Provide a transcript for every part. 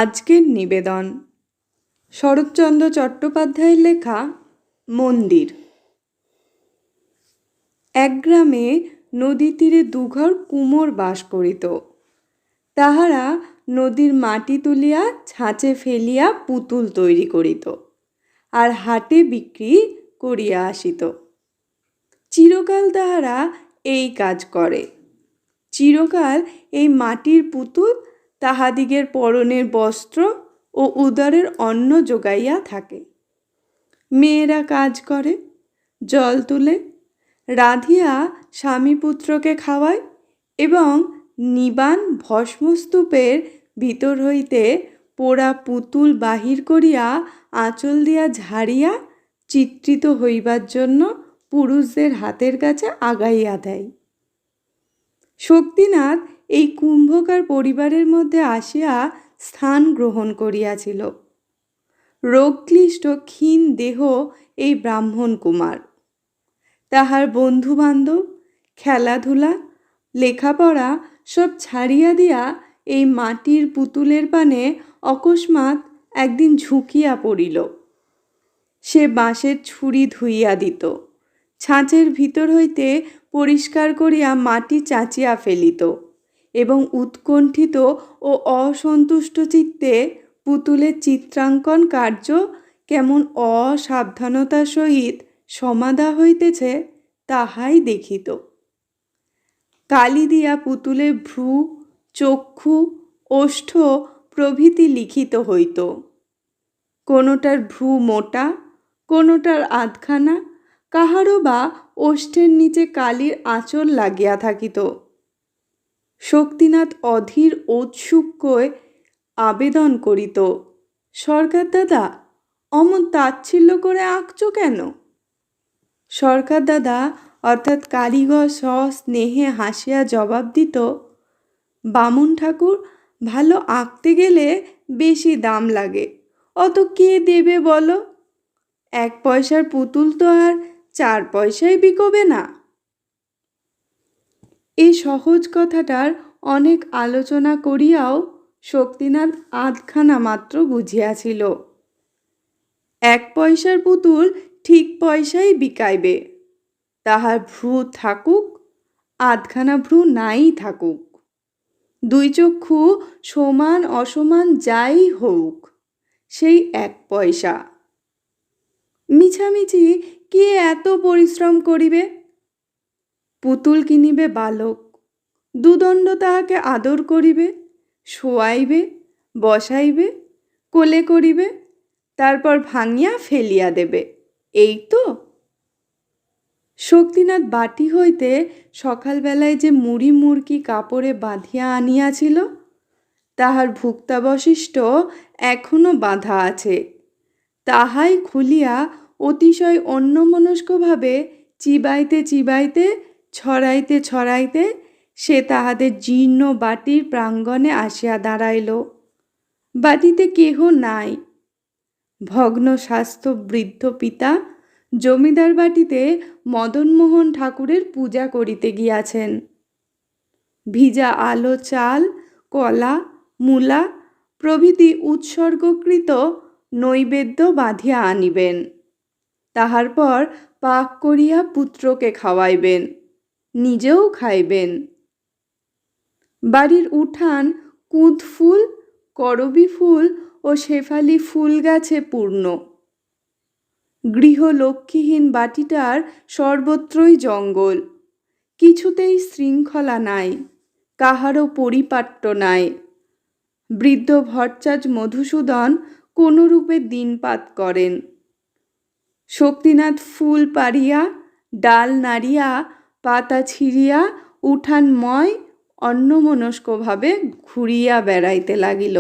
আজকের নিবেদন শরৎচন্দ্র চট্টোপাধ্যায়ের লেখা মন্দির। এক গ্রামে নদীর তীরে দুঘর কুমোর বাস করিত। তাহারা নদীর মাটি তুলিয়া ছাঁচে ফেলিয়া পুতুল তৈরি করিত আর হাটে বিক্রি করিয়া আসিত। চিরকাল তাহারা এই কাজ করে। চিরকাল এই মাটির পুতুল তাহাদিগের পরনের বস্ত্র ও উদরের অন্ন যোগাইয়া থাকে। মেয়েরা কাজ করে, জল তুলে, রাঁধিয়া স্বামী পুত্রকে খাওয়ায় এবং নিবান ভস্মস্তূপের ভিতর হইতে পোড়া পুতুল বাহির করিয়া আঁচল দিয়া ঝাড়িয়া চিত্রিত হইবার জন্য পুরুষদের হাতের কাছে আগাইয়া দেয়। শক্তিনাথ এই কুম্ভকার পরিবারের মধ্যে আসিয়া স্থান গ্রহণ করিয়াছিল। রোগক্লিষ্ট ক্ষীণ দেহ এই ব্রাহ্মণ কুমার। তাহার বন্ধুবান্ধব, খেলাধুলা, লেখাপড়া সব ছাড়িয়া দিয়া এই মাটির পুতুলের পানে অকস্মাৎ একদিন ঝুঁকিয়া পড়িল। সে বাঁশের ছুরি ধুইয়া দিত, ছাঁচের ভিতর হইতে পরিষ্কার করিয়া মাটি চাঁচিয়া ফেলিত এবং উৎকণ্ঠিত ও অসন্তুষ্ট চিত্তে পুতুলের চিত্রাঙ্কন কার্য কেমন অসাবধানতার সহিত সমাধা হইতেছে তাহাই দেখিত। কালি দিয়া পুতুলের ভ্রু, চক্ষু, ওষ্ঠ প্রভৃতি লিখিত হইত। কোনোটার ভ্রু মোটা, কোনোটার আধখানা, কাহারও বা ওষ্ঠের নিচে কালির আঁচল লাগিয়া থাকিত। শক্তিনাথ অধীর ঔৎসুক্যে আবেদন করিত, সরকার দাদা, অমন তাচ্ছিল্য করে আঁকছ কেন? সরকার দাদা অর্থাৎ কারিগর সস্নেহে হাসিয়া জবাব দিত, বামুন ঠাকুর, ভালো আঁকতে গেলে বেশি দাম লাগে, অত কে দেবে বলো? 1 পয়সার পুতুল তো আর 4 পয়সায় বিকোবে না। এই সহজ কথাটার অনেক আলোচনা করিয়াও শক্তিনাথ আধখানা মাত্র বুঝিয়াছিল। 1 পয়সার পুতুল ঠিক পয়সাই বিকাইবে, তাহার ভ্রু থাকুক, আধখানা ভ্রু নাই থাকুক, 2 চক্ষু সমান অসমান যাই হোক, সেই 1 পয়সা। মিছামিছি কে এত পরিশ্রম করিবে? পুতুল কিনিবে বালক, 2 দণ্ড তাহাকে আদর করিবে, শোয়াইবে, বসাইবে, কোলে করিবে, তারপর ভাঙিয়া ফেলিয়া দেবে, এই তো। শক্তিনাথ বাটি হইতে সকালবেলায় যে মুড়ি মুড়কি কাপড়ে বাঁধিয়া আনিয়াছিল, তাহার ভুক্তাবশিষ্ট এখনো বাঁধা আছে। তাহাই খুলিয়া অতিশয় অন্যমনস্কভাবে চিবাইতে চিবাইতে, ছড়াইতে ছড়াইতে সে তাহাদের জীর্ণ বাটির প্রাঙ্গণে আসিয়া দাঁড়াইল। বাটিতে কেহ নাই। ভগ্ন স্বাস্থ্য বৃদ্ধ পিতা জমিদার বাটিতে মদনমোহন ঠাকুরের পূজা করিতে গিয়াছেন। ভিজা আলো চাল, কলা, মূলা প্রভৃতি উৎসর্গকৃত নৈবেদ্য বাঁধিয়া আনিবেন। তাহার পর পাক করিয়া পুত্রকে খাওয়াইবেন, নিজেও খাইবেন। বাড়ির উঠান কুঁদ ফুল, করবী ফুল ও শেফালি ফুল গাছে পূর্ণ। গৃহলক্ষ্মীহীন বাটিটার সর্বত্রই জঙ্গল, কিছুতেই শৃঙ্খলা নাই, কাহারও পরিপাট্য নাই। বৃদ্ধ ভট্টাচ মধুসূদন কোনরূপে দিনপাত করেন। শক্তিনাথ ফুল পাড়িয়া, ডাল নাড়িয়া, পাতা ছিঁড়িয়া উঠানময় অন্যমনস্কভাবে ঘুরিয়া বেড়াইতে লাগিল।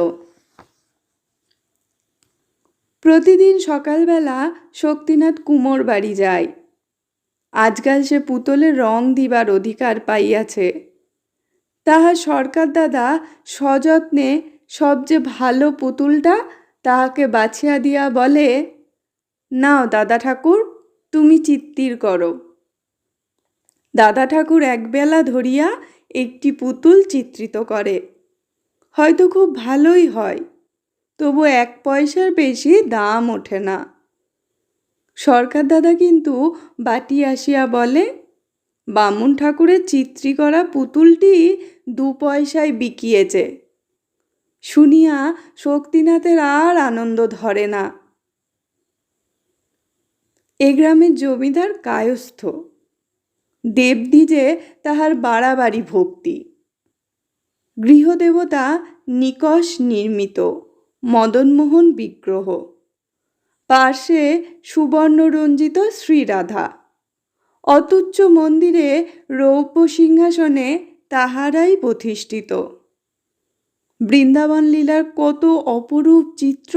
প্রতিদিন সকালবেলা শক্তিনাথ কুমোর বাড়ি যায়। আজকাল সে পুতুলে রং দিবার অধিকার পাইয়াছে। তাহার সরকার দাদা সযত্নে সবচেয়ে ভালো পুতুলটা তাহাকে বাছিয়া দিয়া বলে, নাও দাদা ঠাকুর, তুমি চিত্তির করো। দাদা ঠাকুর একবেলা ধরিয়া একটি পুতুল চিত্রিত করে, হয়তো খুব ভালোই হয়, তবু 1 পয়সার বেশি দাম ওঠে না। সরকার দাদা কিন্তু বাটি আসিয়া বলে, বামুন ঠাকুরের চিত্রি করা পুতুলটি 2 পয়সায় বিকিয়েছে। শুনিয়া শক্তিনাথের আর আনন্দ ধরে না। এ গ্রামের জমিদার কায়স্থ, দেবদ্বিজে তাহার বাড়াবাড়ি ভক্তি। গৃহদেবতা নিকষ নির্মিত মদনমোহন বিগ্রহ, পার্শ্বে সুবর্ণরঞ্জিত শ্রীরাধা। অতুচ্চ মন্দিরে রৌপ্য সিংহাসনে তাহারাই প্রতিষ্ঠিত। বৃন্দাবন লীলার কত অপরূপ চিত্র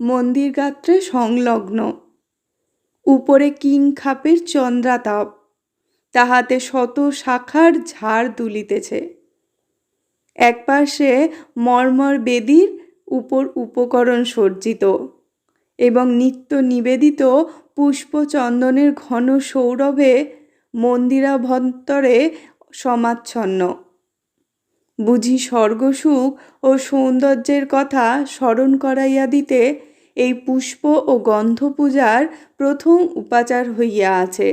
মন্দির গাত্রে সংলগ্ন। উপরে কিংখাপের চন্দ্রাতাপ, তাহাতে শত শাখার ঝাড় দুলিতেছে। একপাশে মর্মর বেদির উপর উপকরণ সজ্জিত এবং নিত্য নিবেদিত পুষ্পচন্দনের ঘন সৌরভে মন্দিরাভ্যন্তরে সমাচ্ছন্ন। বুঝি স্বর্গসুখ ও সৌন্দর্যের কথা স্মরণ করাইয়া দিতে এই পুষ্প ও গন্ধ পূজার প্রথম উপাচার হইয়া আছে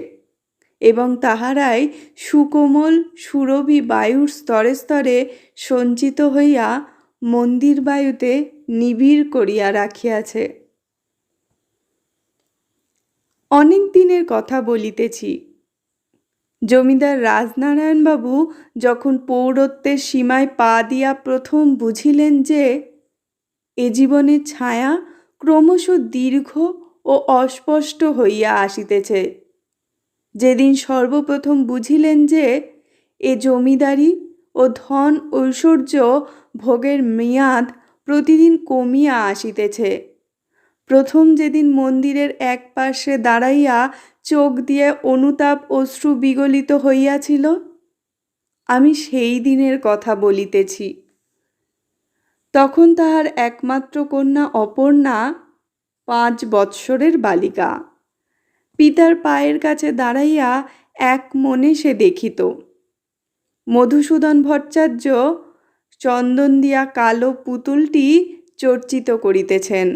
এবং তাহারাই সুকোমল সুরভি বায়ুর স্তরে স্তরে সঞ্চিত হইয়া মন্দির বায়ুতে নিবিড় করিয়া রাখিয়াছে। অনেক দিনের কথা বলিতেছি। জমিদার রাজনারায়ণবাবু যখন পৌরত্বের সীমায় পা দিয়া প্রথম বুঝিলেন যে এ জীবনের ছায়া ক্রমশ দীর্ঘ ও অস্পষ্ট হইয়া আসিতেছে, যেদিন সর্বপ্রথম বুঝিলেন যে এ জমিদারি ও ধন ঐশ্বর্য ভোগের মেয়াদ প্রতিদিন কমিয়া আসিতেছে, প্রথম যেদিন মন্দিরের এক পার্শ্বে দাঁড়াইয়া চোখ দিয়ে অনুতাপ অশ্রু বিগলিত হইয়াছিল, আমি সেই দিনের কথা বলিতেছি। তখন তাহার একমাত্র কন্যা অপর্ণা 5 বৎসরের বালিকা। পিতার পায়ের কাছে দাঁড়াইয়া এক মনে সে দেখিত মধুসূদন ভট্টাচার্য চন্দন দিয়া কালো পুতুলটি চর্চিত করিতেছেন,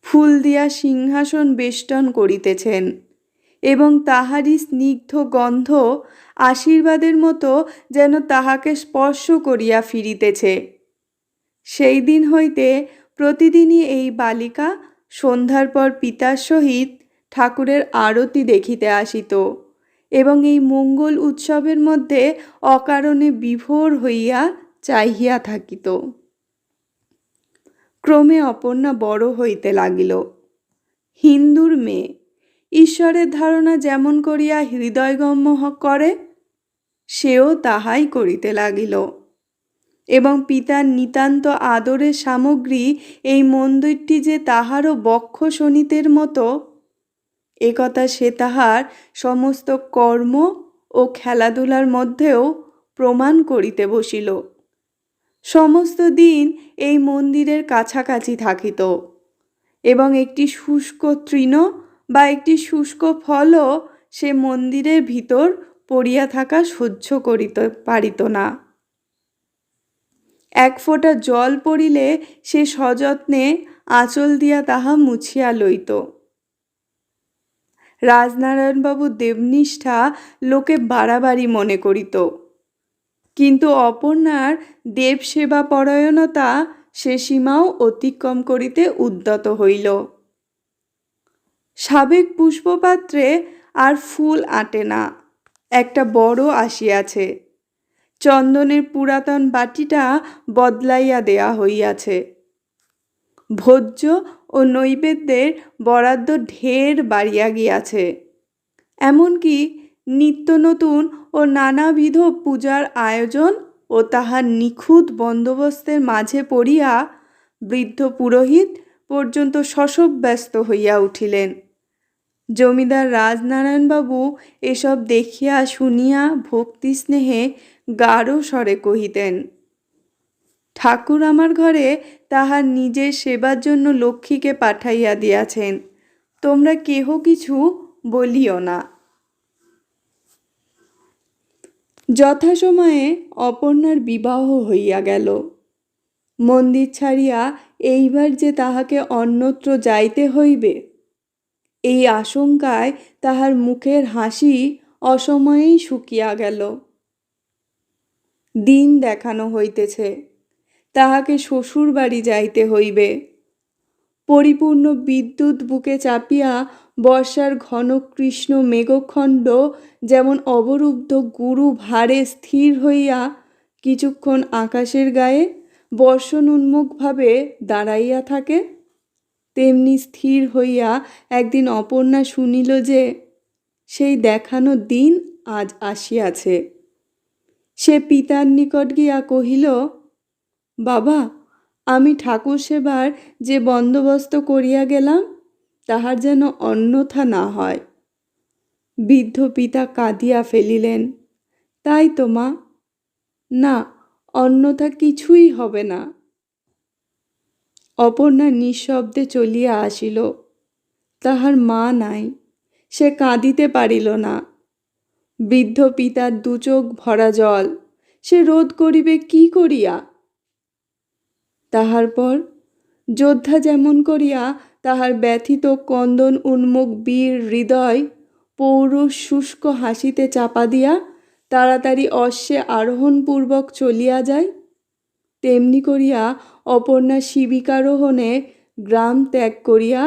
ফুল দিয়া সিংহাসন বেষ্টন করিতেছেন এবং তাহারই স্নিগ্ধ গন্ধ আশীর্বাদের মতো যেন তাহাকে স্পর্শ করিয়া ফিরিতেছে। সেই দিন হইতে প্রতিদিনই এই বালিকা সন্ধ্যার পর পিতার সহিত ঠাকুরের আরতি দেখিতে আসিত এবং এই মঙ্গল উৎসবের মধ্যে অকারণে বিভোর হইয়া চাহিয়া থাকিত। ক্রমে অপর্ণা বড় হইতে লাগিল। হিন্দুর মেয়ে ঈশ্বরের ধারণা যেমন করিয়া হৃদয়গম্য করে, সেও তাহাই করিতে লাগিল এবং পিতার নিতান্ত আদরের সামগ্রী এই মন্দিরটি যে তাহারও বক্ষ শোণিতের মতো, একথা সে তাহার সমস্ত কর্ম ও খেলাধুলার মধ্যেও প্রমাণ করিতে বসিল। সমস্ত দিন এই মন্দিরের কাছাকাছি থাকিত এবং একটি শুষ্ক তৃণ বা একটি শুষ্ক ফলও সে মন্দিরের ভিতর পড়িয়া থাকা সহ্য করিতে পারিত না। এক ফোঁটা জল পড়িলে সে সযত্নে আঁচল দিয়া তাহা মুছিয়া লইত। রাজনারায়ণবাবু দেবনিষ্ঠা লোকে বাড়াবাড়ি মনে করিত, কিন্তু অপর্ণার দেবসেবা পরায়ণতা সে সীমাও অতিক্রম করিতে উদ্যত হইল। সাবেক পুষ্পপাত্রে আর ফুল আঁটে না, একটা বড় আসিয়াছে। চন্দনের পুরাতন বাটিটা বদলাইয়া দেয়া হইয়াছে। ভোজ্য ও নৈবেদ্যের বরাদ্দ ঢের বাড়িয়া গিয়াছে। এমনকি নিত্য নতুন ও নানাবিধ পূজার আয়োজন ও তাহার নিখুঁত বন্দোবস্তের মাঝে পড়িয়া বৃদ্ধ পুরোহিত পর্যন্ত শশব ব্যস্ত হইয়া উঠিলেন। জমিদার রাজনারায়ণবাবু এসব দেখিয়া শুনিয়া ভক্তি স্নেহে গাঢ় স্বরে কহিতেন, ঠাকুর আমার ঘরে তাহার নিজের সেবার জন্য লক্ষ্মীকে পাঠাইয়া দিয়াছেন, তোমরা কেহ কিছু বলিও না। যথাসময়ে অপর্ণার বিবাহ হইয়া গেল। মন্দির ছাড়িয়া এইবার যে তাহাকে অন্যত্র যাইতে হইবে, এই আশঙ্কায় তাহার মুখের হাসি অসময়েই শুকিয়া গেল। দিন দেখানো হইতেছে, তাহাকে শ্বশুর বাড়ি যাইতে হইবে। পরিপূর্ণ বিদ্যুৎ বুকে চাপিয়া বর্ষার ঘন কৃষ্ণ মেঘখণ্ড যেমন অবরুদ্ধ গুরু ভারে স্থির হইয়া কিছুক্ষণ আকাশের গায়ে বর্ষণোন্মুখভাবে দাঁড়াইয়া থাকে, তেমনি স্থির হইয়া একদিন অপর্ণা শুনিল যে সেই দেখানো দিন আজ আসিয়াছে। সে পিতার নিকট গিয়া কহিল, বাবা, আমি ঠাকুর সেবার যে বন্দোবস্ত করিয়া গেলাম তাহার যেন অন্যথা না হয়। বৃদ্ধ পিতা কাঁদিয়া ফেলিলেন। তাই তো মা, না, অন্যথা কিছুই হবে না। অপর্ণা নিঃশব্দে চলিয়া আসিল। তাহার মা নাই, সে কাঁদিতে পারিল না। বৃদ্ধ পিতার দুচোখ ভরা জল, সে রোধ করিবে কি করিয়া? তাহার পর যোদ্ধা যেমন করিয়া তাহার ব্যথিত কন্দন উন্মুখ বীর হৃদয় পৌরুষ শুষ্ক হাসিতে চাপা দিয়া তাড়াতাড়ি অশ্বে আরোহণপূর্বক চলিয়া যায়, তেমনি করিয়া অপর্ণা শিবিকারোহণে গ্রাম ত্যাগ করিয়া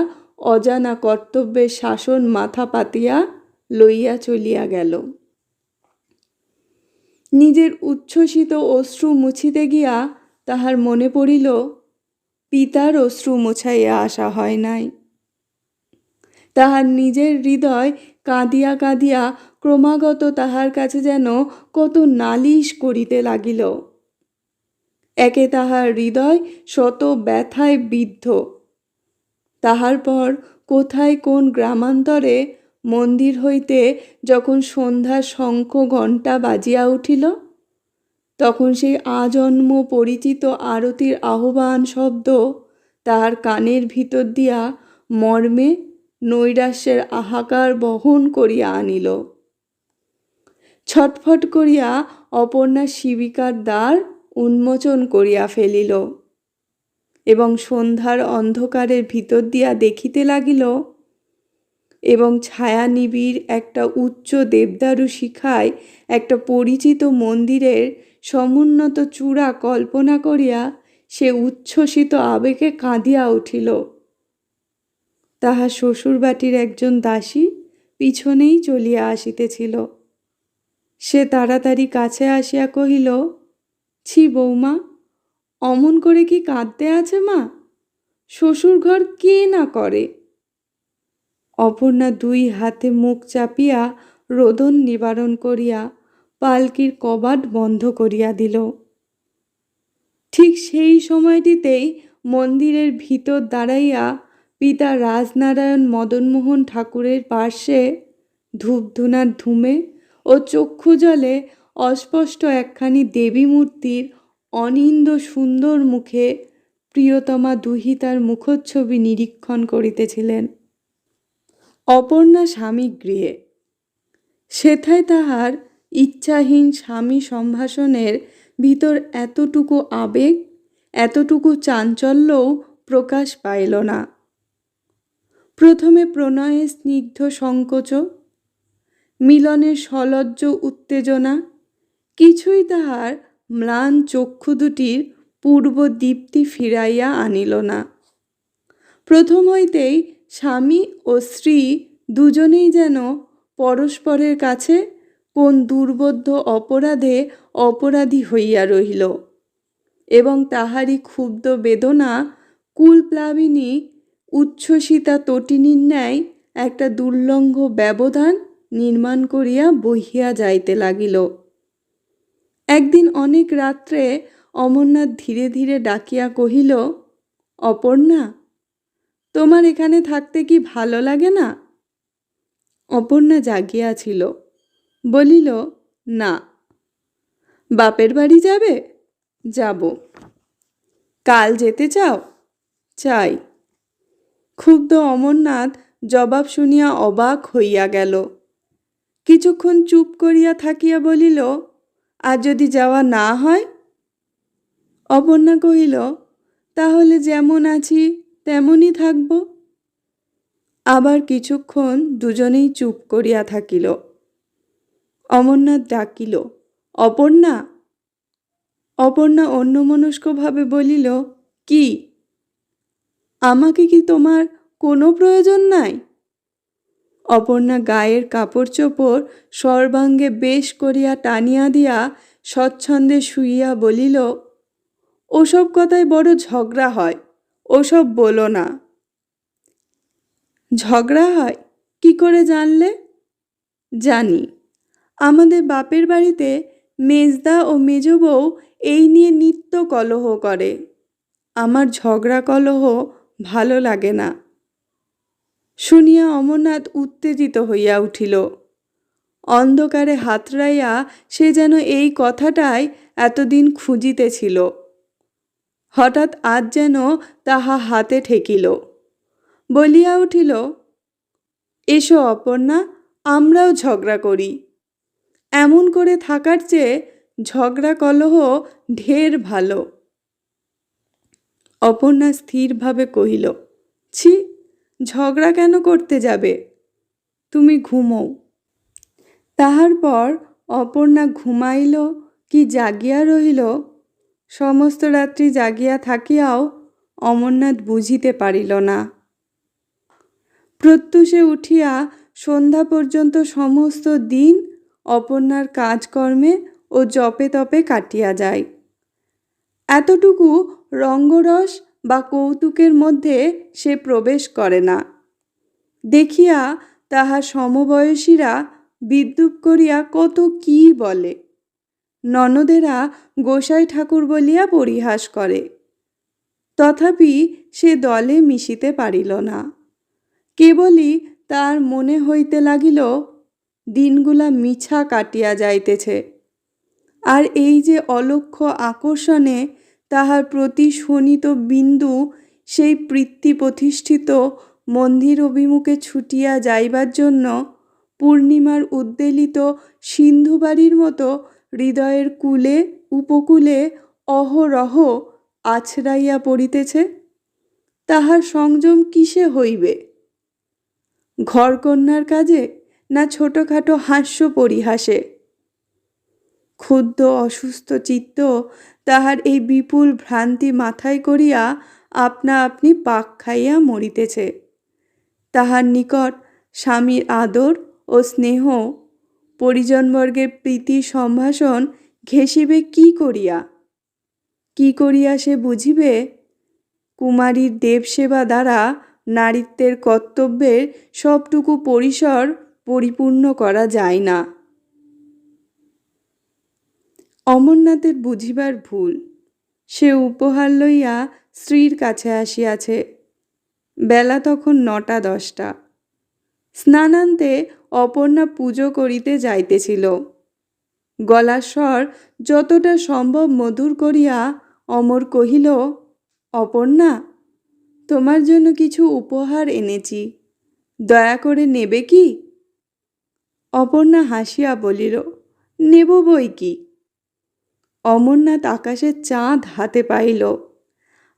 অজানা কর্তব্যের শাসন মাথা পাতিয়া লইয়া চলিয়া গেল। নিজের উচ্ছ্বসিত অশ্রু মুছিতে গিয়া তাহার মনে পড়িল, পিতার অশ্রু মুছাইয়া আসা হয় নাই। তাহার নিজের হৃদয় কাঁদিয়া কাঁদিয়া ক্রমাগত তাহার কাছে যেন কত নালিশ করিতে লাগিল। একে তাহার হৃদয় শত ব্যথায় বিদ্ধ। তাহার পর কোথায় কোন গ্রামান্তরে মন্দির হইতে যখন সন্ধ্যার শঙ্খ ঘণ্টা বাজিয়া উঠিল, তখন সেই আজন্ম পরিচিত আরতির আহ্বান শব্দ তাহার কানের ভিতর দিয়া মর্মে নৈরাশ্যের হাহাকার বহন করিয়া আনিল। ছটফট করিয়া অপর্ণা শিবিকার দ্বার উন্মোচন করিয়া ফেলিল এবং সন্ধ্যার অন্ধকারের ভিতর দিয়া দেখিতে লাগিল এবং ছায়া নিবিড় একটা উচ্চ দেবদারু শিখায় একটা পরিচিত মন্দিরের সমুন্নত চূড়া কল্পনা করিয়া সে উচ্ছ্বসিত আবেগে কাঁদিয়া উঠিল। তাহার শ্বশুরবাটির একজন দাসী পিছনেই চলিয়া আসিতেছিল। সে তাড়াতাড়ি কাছে আসিয়া কহিল, ছি বৌমা, অমন করে কি কাঁদতে আছে মা? শ্বশুর ঘর কে না করে? অপর্ণা দুই হাতে মুখ চাপিয়া রোদন নিবারণ করিয়া পালকির কবাট বন্ধ করিয়া দিল। ঠিক সেই সময়টিতেই মন্দিরের ভিতর দাঁড়াইয়া পিতা রাজনারায়ণ মদনমোহন ঠাকুরের পার্শ্বে ধূপধুনার ধূমে ও চক্ষু জলে অস্পষ্ট একখানি দেবী মূর্তির অনিন্দ সুন্দর মুখে প্রিয়তমা দুহিতার মুখচ্ছবি নিরীক্ষণ করিতেছিলেন। অপর্ণা স্বামী গৃহে। সেথায় তাহার ইচ্ছাহীন স্বামী সম্ভাষণের ভিতর এতটুকু আবেগ, এতটুকু চাঞ্চল্যও প্রকাশ পাইল না। প্রথমে প্রণয়ের স্নিগ্ধ সংকোচ, মিলনের সলজ্জ উত্তেজনা কিছুই তাহার ম্লান চক্ষু দুটির পূর্ব দীপ্তি ফিরাইয়া আনিল না। প্রথম হইতেই স্বামী ও স্ত্রী দুজনেই যেন পরস্পরের কাছে কোন দুর্বোধ্য অপরাধে অপরাধী হইয়া রহিল এবং তাহারই ক্ষুব্ধ বেদনা কুলপ্লাবিনী উচ্ছ্বসিতা তটিনীর ন্যায় একটা দুর্লঙ্ঘ ব্যবধান নির্মাণ করিয়া বহিয়া যাইতে লাগিল। একদিন অনেক রাত্রে অমরনাথ ধীরে ধীরে ডাকিয়া কহিল, অপর্ণা, তোমার এখানে থাকতে কি ভালো লাগে না? অপর্ণা জাগিয়াছিল, বলিল, না। বাপের বাড়ি যাবে? যাব। কাল যেতে চাও? চাই। ক্ষুব্ধ অমরনাথ জবাব শুনিয়া অবাক হইয়া গেল। কিছুক্ষণ চুপ করিয়া থাকিয়া বলিল, আর যদি যাওয়া না হয়? অপর্ণা কহিল, তাহলে যেমন আছি তেমনই থাকব। আবার কিছুক্ষণ দুজনেই চুপ করিয়া থাকিল। অমরনাথ ডাকিল, অপর্ণা। অপর্ণা অন্যমনস্কভাবে বলিল, কি? আমাকে কি তোমার কোনো প্রয়োজন নাই? অপর্ণা গায়ের কাপড় চোপড় সর্বাঙ্গে বেশ করিয়া টানিয়া দিয়া স্বচ্ছন্দে শুইয়া বলিল, ওসব কথায় বড় ঝগড়া হয়, ওসব বলো না। ঝগড়া হয়? কি করে জানলে? জানি, আমাদের বাপের বাড়িতে মেজদা ও মেজ বউ এই নিয়ে নিত্য কলহ করে। আমার ঝগড়া কলহ ভালো লাগে না। শুনিয়া অমরনাথ উত্তেজিত হইয়া উঠিল। অন্ধকারে হাতড়াইয়া সে যেন এই কথাটাই এতদিন খুঁজিতেছিল। হঠাৎ আজ যেন তাহা হাতে ঠেকিল। বলিয়া উঠিল, এসো অপর্ণা, আমরাও ঝগড়া করি। এমন করে থাকার চেয়ে ঝগড়া কলহ ঢের ভালো। অপর্ণা স্থিরভাবে কহিল, ছি, ঝগড়া কেন করতে যাবে? তুমি ঘুমোও। তাহার পর অপর্ণা ঘুমাইল কি জাগিয়া রহিল, সমস্ত রাত্রি জাগিয়া থাকিয়াও অমরনাথ বুঝিতে পারিল না। প্রত্যুষে উঠিয়া সন্ধ্যা পর্যন্ত সমস্ত দিন অপর্ণার কাজকর্মে ও জপে তপে কাটিয়া যায়। এতটুকু রঙ্গরস বা কৌতুকের মধ্যে সে প্রবেশ করে না। দেখিয়া তাহার সমবয়সীরা বিদ্রূপ করিয়া কত কি বলে। ননদেরা গোসাই ঠাকুর বলিয়া পরিহাস করে। তথাপি সে দলে মিশিতে পারিল না। কেবলই তার মনে হইতে লাগিল দিনগুলা মিছা কাটিয়া যাইতেছে, আর এই যে অলক্ষ্য আকর্ষণে তাহার প্রতি শোণিত বিন্দু সেই পৃথ্বী প্রতিষ্ঠিত মন্দির অভিমুখে ছুটিয়া যাইবার জন্য পূর্ণিমার উদ্বেলিত সিন্ধুবাড়ির মতো হৃদয়ের কূলে উপকূলে অহরহ আছড়াইয়া পড়িতেছে, তাহার সংযম কিসে হইবে? ঘরকন্যার কাজে, না ছোটোখাটো হাস্য পরিহাসে? ক্ষুব্ধ অসুস্থ চিত্ত তাহার এই বিপুল ভ্রান্তি মাথায় করিয়া আপনা আপনি পাক খাইয়া মরিতেছে। তাহার নিকট স্বামীর আদর ও স্নেহ, পরিজনবর্গের প্রীতি সম্ভাষণ ঘেঁষিবে কি করিয়া? কি করিয়া সে বুঝিবে কুমারীর দেবসেবা দ্বারা নারীত্বের কর্তব্যের সবটুকু পরিসর পরিপূর্ণ করা যায় না? অমরনাথের বুঝিবার ভুল। সে উপহার লইয়া স্ত্রীর কাছে আসিয়াছে। বেলা তখন 9টা-10টা। স্নানান্তে অপর্ণা পুজো করিতে যাইতেছিল। গলার স্বর যতটা সম্ভব মধুর করিয়া অমর কহিল, অপর্ণা, তোমার জন্য কিছু উপহার এনেছি, দয়া করে নেবে কি? অপর্ণা হাসিয়া বলিল, নেব বই কি। অমরনাথ আকাশের চাঁদ হাতে পাইল।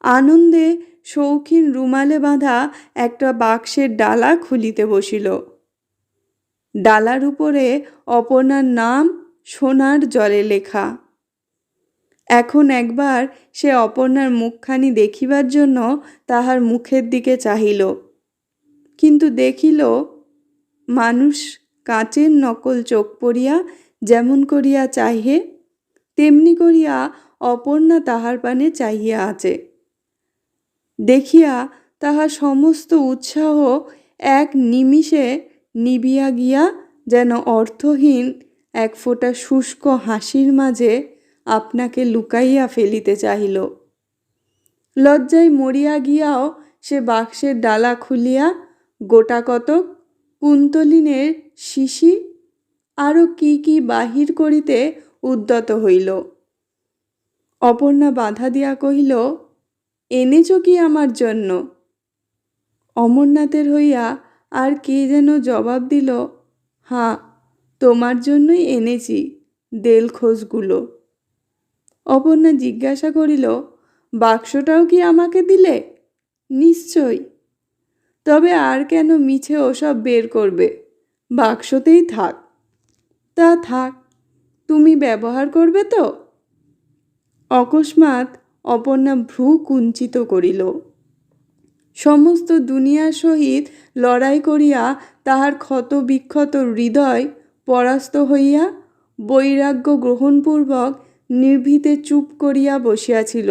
আনন্দে শৌখিন রুমালে বাঁধা একটা বাক্সের ডালা খুলিতে বসিল। ডালার উপরে অপর্ণার নাম সোনার জলে লেখা। এখন একবার সে অপর্ণার মুখখানি দেখিবার জন্য তাহার মুখের দিকে চাহিল, কিন্তু দেখিল মানুষ কাঁচের নকল চোখ পড়িয়া যেমন করিয়া চাহে তেমনি করিয়া অপর্ণা তাহার পানে চাহিয়া আছে। দেখিয়া তাহার সমস্ত উৎসাহ এক নিমিষে নিবিয়া গিয়া যেন অর্থহীন এক ফোঁটা শুষ্ক হাসির মাঝে আপনাকে লুকাইয়া ফেলিতে চাহিল। লজ্জায় মরিয়া গিয়াও সে বাক্সের ডালা খুলিয়া গোটাকতক কুন্তলিনের শিশি আরও কি কি বাহির করিতে উদ্যত হইল। অপর্ণা বাধা দিয়া কহিল, এনেছ কি আমার জন্য? অমরনাথের হইয়া আর কে যেন জবাব দিল, হাঁ, তোমার জন্যই এনেছি দেলখোঁজগুলো। অপর্ণা জিজ্ঞাসা করিল, বাক্সটাও কি আমাকে দিলে? নিশ্চয়। তবে আর কেন মিছে ওসব বের করবে? বাক্সতেই থাক। তা থাক, তুমি ব্যবহার করবে তো? অকস্মাৎ অপর্ণা ভ্রু কুঞ্চিত করিল। সমস্ত দুনিয়ার সহিত লড়াই করিয়া তাহার ক্ষত বিক্ষত হৃদয় পরাস্ত হইয়া বৈরাগ্য গ্রহণপূর্বক নির্ভীতে চুপ করিয়া বসিয়াছিল।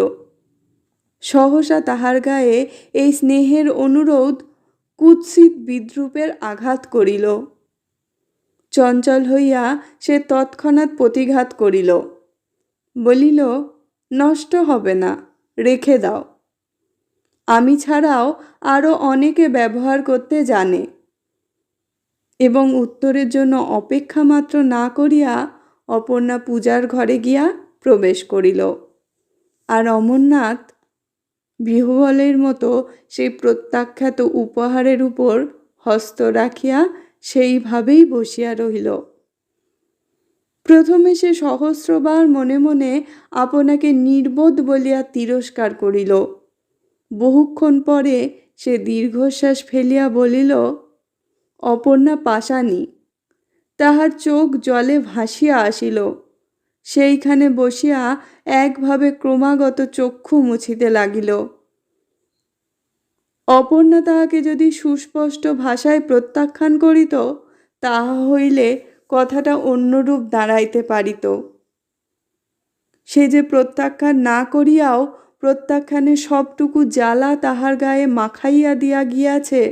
সহসা তাহার গায়ে এই স্নেহের অনুরোধ কুৎসিত বিদ্রূপের আঘাত করিল। চঞ্চল হইয়া সে তৎক্ষণাৎ প্রতিঘাত করিল, বলিল, নষ্ট হবে না, রেখে দাও। আমি ছাড়াও আরও অনেকে ব্যবহার করতে জানে। এবং উত্তরের জন্য অপেক্ষা মাত্র না করিয়া অপর্ণা পূজার ঘরে গিয়া প্রবেশ করিল। আর অমরনাথ বিহ্বলের মতো সেই প্রত্যাখ্যাত উপহারের উপর হস্ত রাখিয়া সেইভাবেই বসিয়া রহিল। প্রথমে সে সহস্রবার মনে মনে আপনাকে নির্বোধ বলিয়া তিরস্কার করিল। বহুক্ষণ পরে সে দীর্ঘশ্বাস ফেলিয়া বলিল, অপর্ণা পাষাণী। তাহার চোখ জলে ভাসিয়া আসিল। সেইখানে বসিয়া একভাবে ক্রমাগত চক্ষু মুছিতে লাগিল। অপর্ণা তাহাকে যদি সুস্পষ্ট ভাষায় প্রত্যাখ্যান করিত, তাহা হইলে কথাটা অন্যরূপ দাঁড়াইতে পারিত। সে যে প্রত্যাখ্যান না করিয়াও প্রত্যাখ্যানের সবটুকু জ্বালা তাহার গায়ে মাখাইয়া দিয়া গিয়াছে,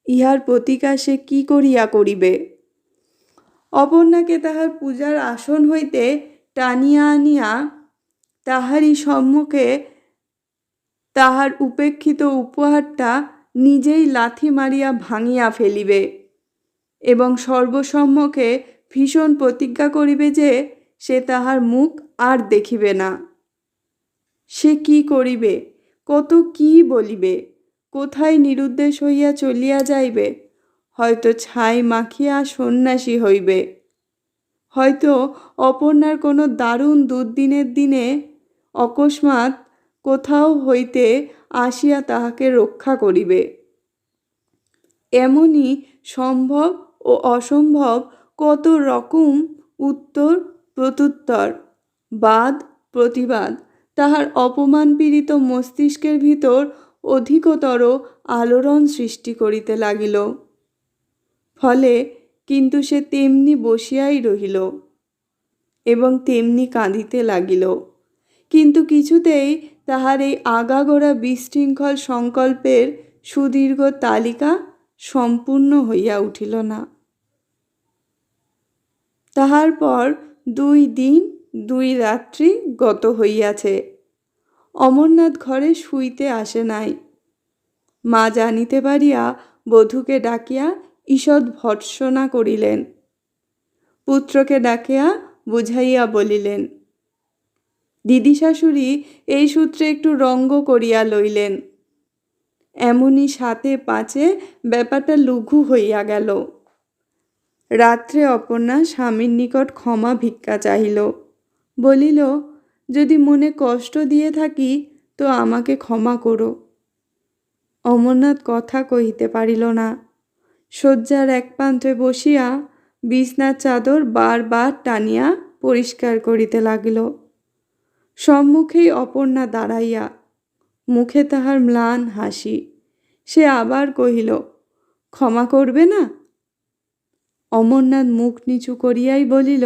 ইহার প্রতিকার সে কি করিয়া করিবে? অপর্ণাকে তাহার পূজার আসন হইতে টানিয়া আনিয়া তাহারই সম্মুখে তাহার উপেক্ষিত উপহারটা নিজেই লাথি মারিয়া ভাঙিয়া ফেলিবে এবং সর্বসম্মুখে ভীষণ প্রতিজ্ঞা করিবে যে সে তাহার মুখ আর দেখিবে না। সে কি করিবে, কত কি বলিবে, কোথায় নিরুদ্দেশ হইয়া চলিয়া যাইবে? হয়তো ছাই মাখিয়া সন্ন্যাসী হইবে, হয়তো অপর্ণার কোনো দারুণ দুর্দিনের দিনে অকস্মাৎ কোথাও হইতে আসিয়া তাহাকে রক্ষা করিবে। এমনই সম্ভব ও অসম্ভব কত রকম উত্তর প্রত্যুত্তর, বাদ প্রতিবাদ তাহার অপমানপীড়িত মস্তিষ্কের ভিতর অধিকতর আলোড়ন সৃষ্টি করিতে লাগিল। ফলে কিন্তু সে তেমনি বসিয়াই রহিল এবং তেমনি কাঁদিতে লাগিল। কিন্তু কিছুতেই তাহার এই আগাগোড়া বিশৃঙ্খল সংকল্পের সুদীর্ঘ তালিকা সম্পূর্ণ হইয়া উঠিল না। তাহার পর 2 দিন 2 রাত্রি গত হইয়াছে। অমরনাথ ঘরে শুইতে আসে নাই। মা জানিতে পারিয়া বধূকে ডাকিয়া ঈষৎ ভর্ৎসনা করিলেন। পুত্রকে ডাকিয়া বুঝাইয়া বলিলেন। দিদি শাশুড়ি এই সূত্রে একটু রঙ্গ করিয়া লইলেন। এমনি 7-5 ব্যাপারটা লঘু হইয়া গেল। রাত্রে অপর্ণা স্বামীর নিকট ক্ষমা ভিক্ষা চাহিল। বলিল, যদি মনে কষ্ট দিয়ে থাকি তো আমাকে ক্ষমা করো। অমরনাথ কথা কহিতে পারিল না। শয্যার এক প্রান্তে বসিয়া বিছনার চাদর বারবার টানিয়া পরিষ্কার করিতে লাগিল। সম্মুখেই অপর্ণা দাঁড়াইয়া, মুখে তাহার ম্লান হাসি। সে আবার কহিল, ক্ষমা করবে না? অমরনাথ মুখ নিচু করিয়াই বলিল,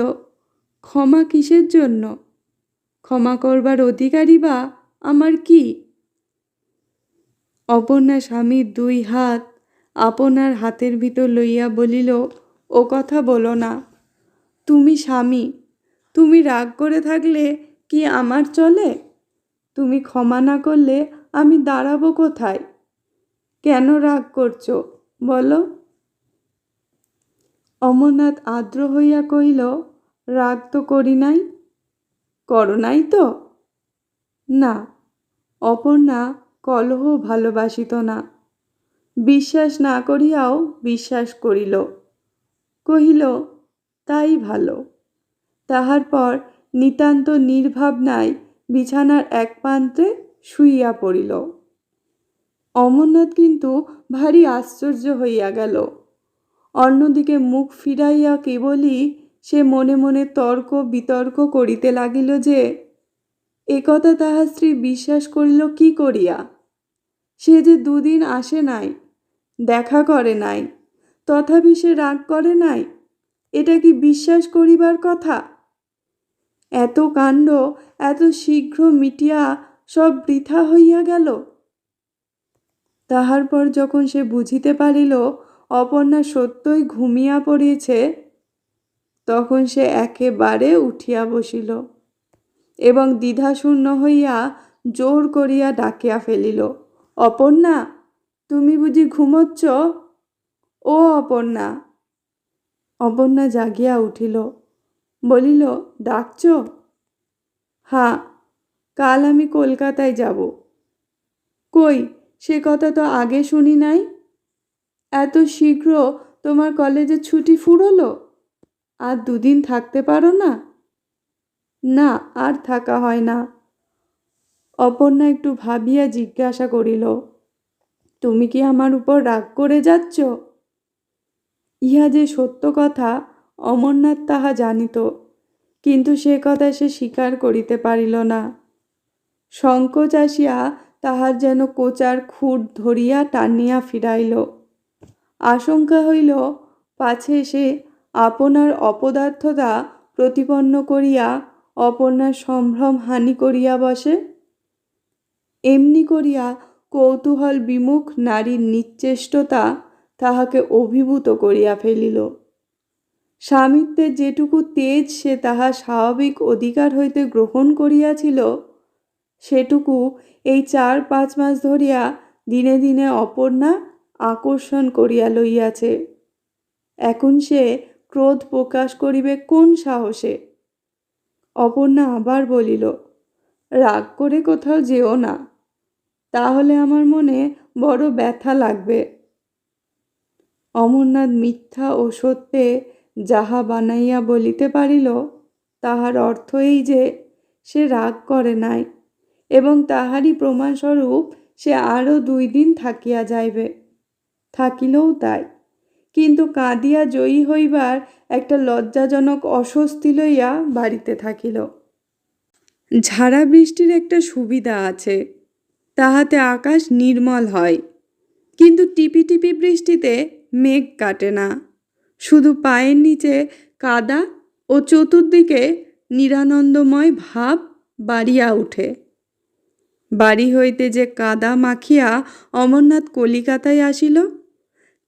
ক্ষমা কিসের জন্য? ক্ষমা করবার অধিকারই বা আমার কি? অপর্ণা স্বামীর 2 হাত আপনার হাতের ভিতর লইয়া বলিল, ও কথা বলো না। তুমি স্বামী, তুমি রাগ করে থাকলে কি আমার চলে? তুমি ক্ষমা না করলে আমি দাঁড়াবো কোথায়? কেন রাগ করছো বলো? অমরনাথ আর্দ্র হইয়া কহিল, রাগ তো করি নাই। করো নাই তো? না। অপর্ণা কলহ ভালোবাসিত না। বিশ্বাস না করিয়াও বিশ্বাস করিল। কহিল, তাই ভালো। তাহার পর নিতান্ত নির্ভাবনায় বিছানার এক প্রান্তে শুইয়া পড়িল। অমরনাথ কিন্তু ভারী আশ্চর্য হইয়া গেল। অন্যদিকে মুখ ফিরাইয়া কেবলই সে মনে মনে তর্ক বিতর্ক করিতে লাগিল যে একথা তাহার স্ত্রী বিশ্বাস করিল কি করিয়া। সে যে দুদিন আসে নাই, দেখা করে নাই, তথাপি সে রাগ করে নাই, এটা কি বিশ্বাস করিবার কথা? এত কাণ্ড এত শীঘ্র মিটিয়া সব বৃথা হইয়া গেল। তাহার পর যখন সে বুঝিতে পারিল অপর্ণা সত্যই ঘুমিয়া পড়িয়েছে, তখন সে একেবারে উঠিয়া বসিল এবং দ্বিধাশূন্য হইয়া জোর করিয়া ডাকিয়া ফেলিল, অপর্ণা, তুমি বুঝি ঘুমোচ্ছ? ও অপর্ণা! অপর্ণা জাগিয়া উঠিল, বলিল, ডাকছ? হ্যাঁ, কাল আমি কলকাতায় যাব। কই, সে কথা তো আগে শুনি নাই। এত শীঘ্র তোমার কলেজের ছুটি ফুরোলো? আর দুদিন থাকতে পারো না? না, আর থাকা হয় না। অপর্ণা একটু ভাবিয়া জিজ্ঞাসা করিল, তুমি কি আমার উপর রাগ করে যাচ্ছ? ইহা যে সত্য কথা অমরনাথ তাহা জানিত, কিন্তু সে কথা সে স্বীকার করিতে পারিল না। সংকোচ আসিয়া তাহার যেন কোচার খুঁট ধরিয়া টানিয়া ফিরাইল। আশঙ্কা হইল পাছে সে আপনার অপদার্থতা প্রতিপন্ন করিয়া অপর্ণার সম্ভ্রম হানি করিয়া বসে। এমনি করিয়া কৌতূহল বিমুখ নারীর নিশ্চেষ্টতা তাহাকে অভিভূত করিয়া ফেলিল। স্বামিত্বের যেটুকু তেজ সে তাহার স্বাভাবিক অধিকার হইতে গ্রহণ করিয়াছিল, সেটুকু এই 4-5 মাস ধরিয়া দিনে দিনে অপর্ণা আকর্ষণ করিয়া লইয়াছে। এখন সে ক্রোধ প্রকাশ করিবে কোন সাহসে? অপর্ণা আবার বলিল, রাগ করে কোথাও যেও না, তাহলে আমার মনে বড় ব্যথা লাগবে। অমরনাথ মিথ্যা ও সত্যে যাহা বানাইয়া বলিতে পারিল, তাহার অর্থ এই যে সে রাগ করে নাই এবং তাহারই প্রমাণস্বরূপ সে আরও 2 দিন থাকিয়া যাইবে। থাকিলেও তাই, কিন্তু কাঁদিয়া জয়ী হইবার একটা লজ্জাজনক অস্বস্তি লইয়া বাড়িতে থাকিল। ঝাড়া বৃষ্টির একটা সুবিধা আছে, তাহাতে আকাশ নির্মল হয়, কিন্তু টিপি টিপি বৃষ্টিতে মেঘ কাটে না, শুধু পায়ের নিচে কাদা ও চতুর্দিকে নিরানন্দময় ভাব বাড়িয়া উঠে। বাড়ি হইতে যে কাদা মাখিয়া অমরনাথ কলিকাতায় আসিল,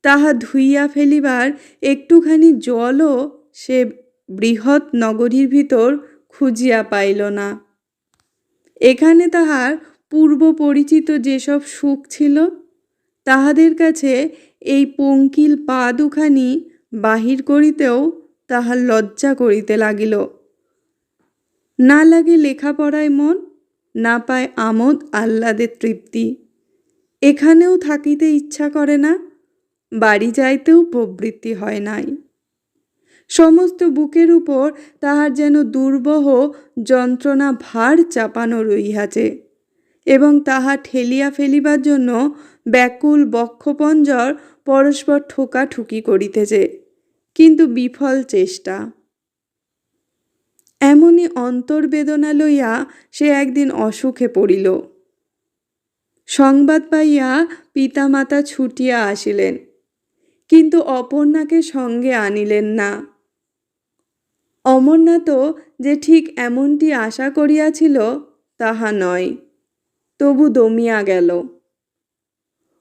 তাহা ধুইয়া ফেলিবার একটুখানি জলও সে বৃহৎ নগরীর ভিতর খুঁজিয়া পাইল না। এখানে তাহার পূর্ব পরিচিত যেসব সুখ ছিল, তাহাদের কাছে এই পঙ্কিল পা দুখানি বাহির করিতেও তাহার লজ্জা করিতে লাগিল। না লাগে লেখাপড়ায় মন, না পায় আমোদ আহ্লাদের তৃপ্তি। এখানেও থাকিতে ইচ্ছা করে না, বাড়ি যাইতেও প্রবৃত্তি হয় নাই। সমস্ত বুকের উপর তাহার যেন দুর্বহ যন্ত্রণা ভার চাপানো রহিয়াছে এবং তাহা ঠেলিয়া ফেলিবার জন্য ব্যাকুল বক্ষপঞ্জর পরস্পর ঠোকাঠুকি করিতেছে, কিন্তু বিফল চেষ্টা। এমনি অন্তর্বেদনা লইয়া সে একদিন অসুখে পড়িল। সংবাদ পাইয়া পিতামাতা ছুটিয়া আসিলেন, কিন্তু অপর্ণাকে সঙ্গে আনিলেন না। অমরনাথও যে ঠিক এমনটি আশা করিয়াছিল তাহা নয়, তবু দমিয়া গেল।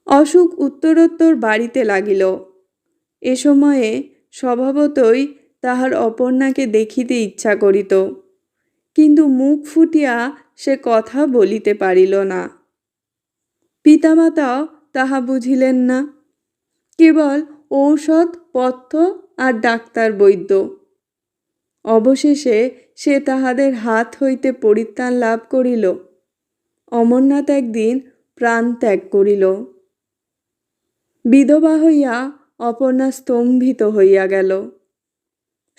অসুখ উত্তরোত্তর বাড়িতে লাগিল। এ সময়ে স্বভাবতই তাহার অপর্ণাকে দেখিতে ইচ্ছা করিত, কিন্তু মুখ ফুটিয়া সে কথা বলিতে পারিল না। পিতামাতাও তাহা বুঝিলেন না, কেবল ঔষধ পথ্য আর ডাক্তার বৈদ্য। অবশেষে সে তাহাদের হাত হইতে পরিত্রাণ লাভ করিল। অমরনাথ একদিন প্রাণ ত্যাগ করিল। বিধবা হইয়া অপর্ণা স্তম্ভিত হইয়া গেল।